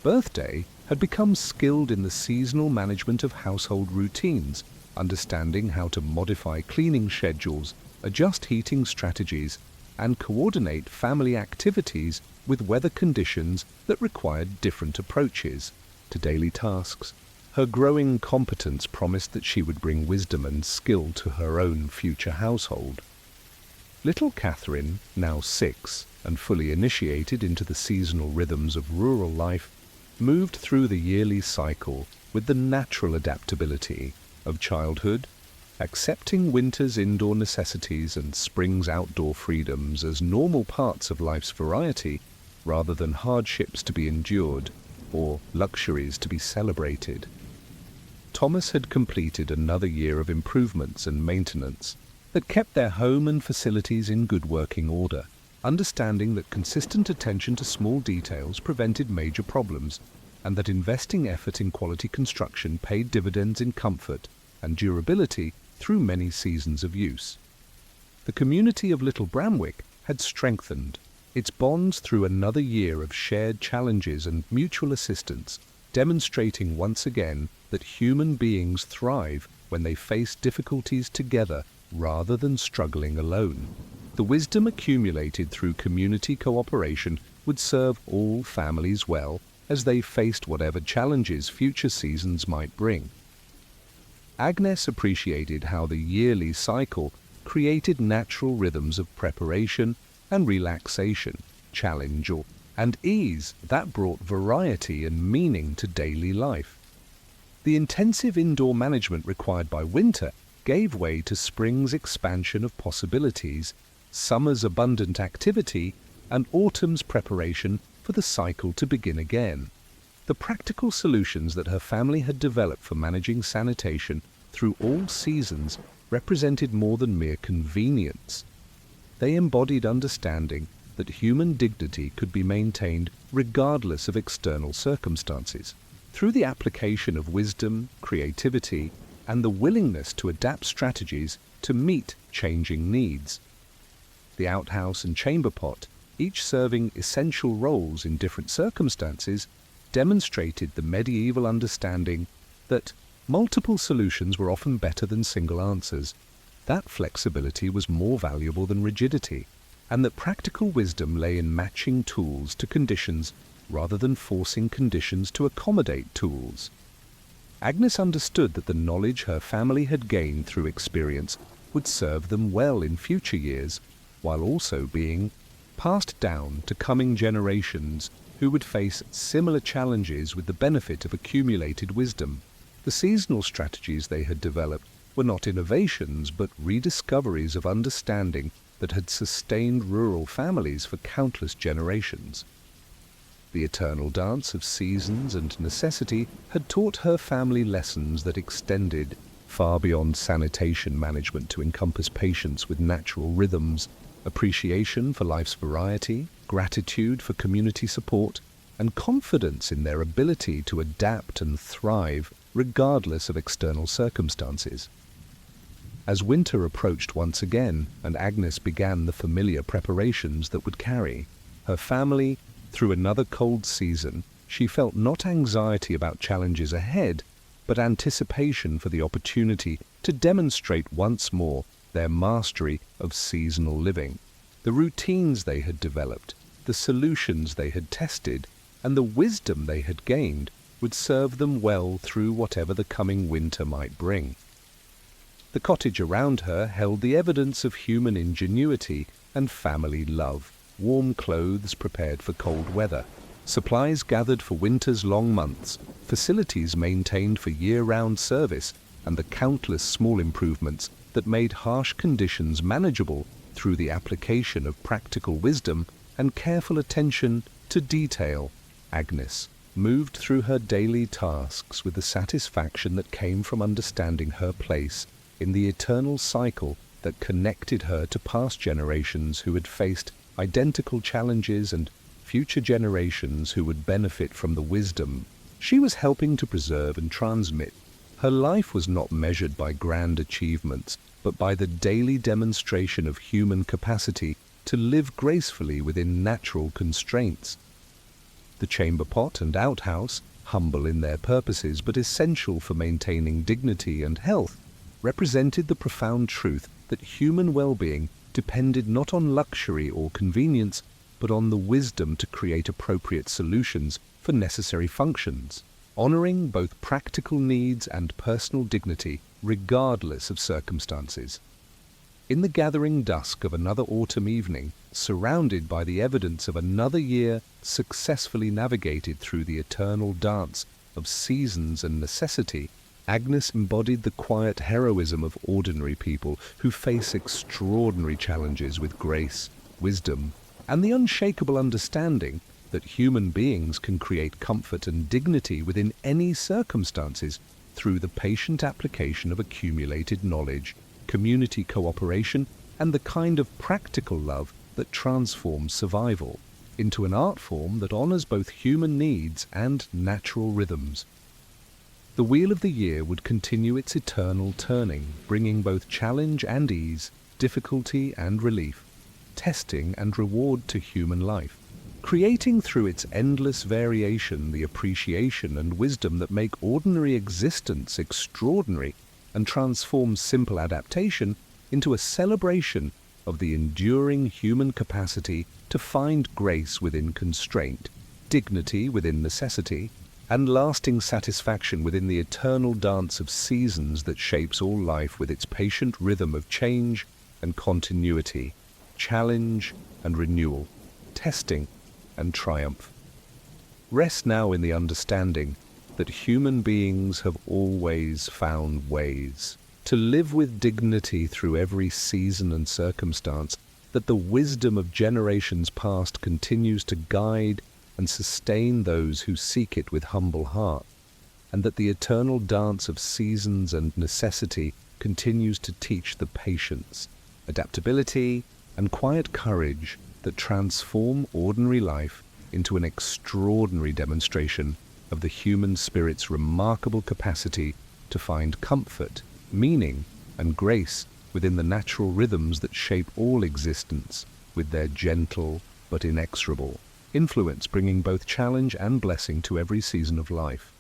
birthday, had become skilled in the seasonal management of household routines, understanding how to modify cleaning schedules, adjust heating strategies, and coordinate family activities with weather conditions that required different approaches to daily tasks. Her growing competence promised that she would bring wisdom and skill to her own future household. Little Catherine, now 6 and fully initiated into the seasonal rhythms of rural life, moved through the yearly cycle with the natural adaptability of childhood, accepting winter's indoor necessities and spring's outdoor freedoms as normal parts of life's variety rather than hardships to be endured or luxuries to be celebrated. Thomas had completed another year of improvements and maintenance that kept their home and facilities in good working order, understanding that consistent attention to small details prevented major problems and that investing effort in quality construction paid dividends in comfort and durability through many seasons of use. The community of Little Bramwick had strengthened its bonds through another year of shared challenges and mutual assistance, demonstrating once again that human beings thrive when they face difficulties together rather than struggling alone. The wisdom accumulated through community cooperation would serve all families well as they faced whatever challenges future seasons might bring. Agnes appreciated how the yearly cycle created natural rhythms of preparation and relaxation, challenge and ease that brought variety and meaning to daily life. The intensive indoor management required by winter gave way to spring's expansion of possibilities, summer's abundant activity, and autumn's preparation for the cycle to begin again. The practical solutions that her family had developed for managing sanitation through all seasons represented more than mere convenience. They embodied understanding that human dignity could be maintained regardless of external circumstances. Through the application of wisdom, creativity, and the willingness to adapt strategies to meet changing needs. The outhouse and chamber pot, each serving essential roles in different circumstances, demonstrated the medieval understanding that multiple solutions were often better than single answers, that flexibility was more valuable than rigidity, and that practical wisdom lay in matching tools to conditions rather than forcing conditions to accommodate tools. Agnes understood that the knowledge her family had gained through experience would serve them well in future years, while also being passed down to coming generations who would face similar challenges with the benefit of accumulated wisdom. The seasonal strategies they had developed were not innovations but rediscoveries of understanding that had sustained rural families for countless generations. The eternal dance of seasons and necessity had taught her family lessons that extended far beyond sanitation management to encompass patience with natural rhythms, appreciation for life's variety, gratitude for community support, and confidence in their ability to adapt and thrive regardless of external circumstances. As winter approached once again and Agnes began the familiar preparations that would carry her family through another cold season, she felt not anxiety about challenges ahead, but anticipation for the opportunity to demonstrate once more their mastery of seasonal living. The routines they had developed, the solutions they had tested, and the wisdom they had gained would serve them well through whatever the coming winter might bring. The cottage around her held the evidence of human ingenuity and family love, warm clothes prepared for cold weather, supplies gathered for winter's long months, facilities maintained for year-round service, and the countless small improvements that made harsh conditions manageable through the application of practical wisdom and careful attention to detail. Agnes moved through her daily tasks with the satisfaction that came from understanding her place in the eternal cycle that connected her to past generations who had faced identical challenges and future generations who would benefit from the wisdom she was helping to preserve and transmit. Her life was not measured by grand achievements, but by the daily demonstration of human capacity to live gracefully within natural constraints. The chamber pot and outhouse, humble in their purposes but essential for maintaining dignity and health, represented the profound truth that human well-being depended not on luxury or convenience, but on the wisdom to create appropriate solutions for necessary functions, honoring both practical needs and personal dignity regardless of circumstances. In the gathering dusk of another autumn evening, surrounded by the evidence of another year successfully navigated through the eternal dance of seasons and necessity, Agnes embodied the quiet heroism of ordinary people who face extraordinary challenges with grace, wisdom, and the unshakable understanding that human beings can create comfort and dignity within any circumstances through the patient application of accumulated knowledge, community cooperation, and the kind of practical love that transforms survival into an art form that honors both human needs and natural rhythms. The wheel of the year would continue its eternal turning, bringing both challenge and ease, difficulty and relief, testing and reward to human life, creating through its endless variation the appreciation and wisdom that make ordinary existence extraordinary and transform simple adaptation into a celebration of the enduring human capacity to find grace within constraint, dignity within necessity, and lasting satisfaction within the eternal dance of seasons that shapes all life with its patient rhythm of change and continuity, challenge and renewal, testing and triumph. Rest now in the understanding that human beings have always found ways to live with dignity through every season and circumstance, that the wisdom of generations past continues to guide and sustain those who seek it with humble heart, and that the eternal dance of seasons and necessity continues to teach the patience, adaptability, and quiet courage that transform ordinary life into an extraordinary demonstration of the human spirit's remarkable capacity to find comfort, meaning, and grace within the natural rhythms that shape all existence, with their gentle but inexorable influence bringing both challenge and blessing to every season of life.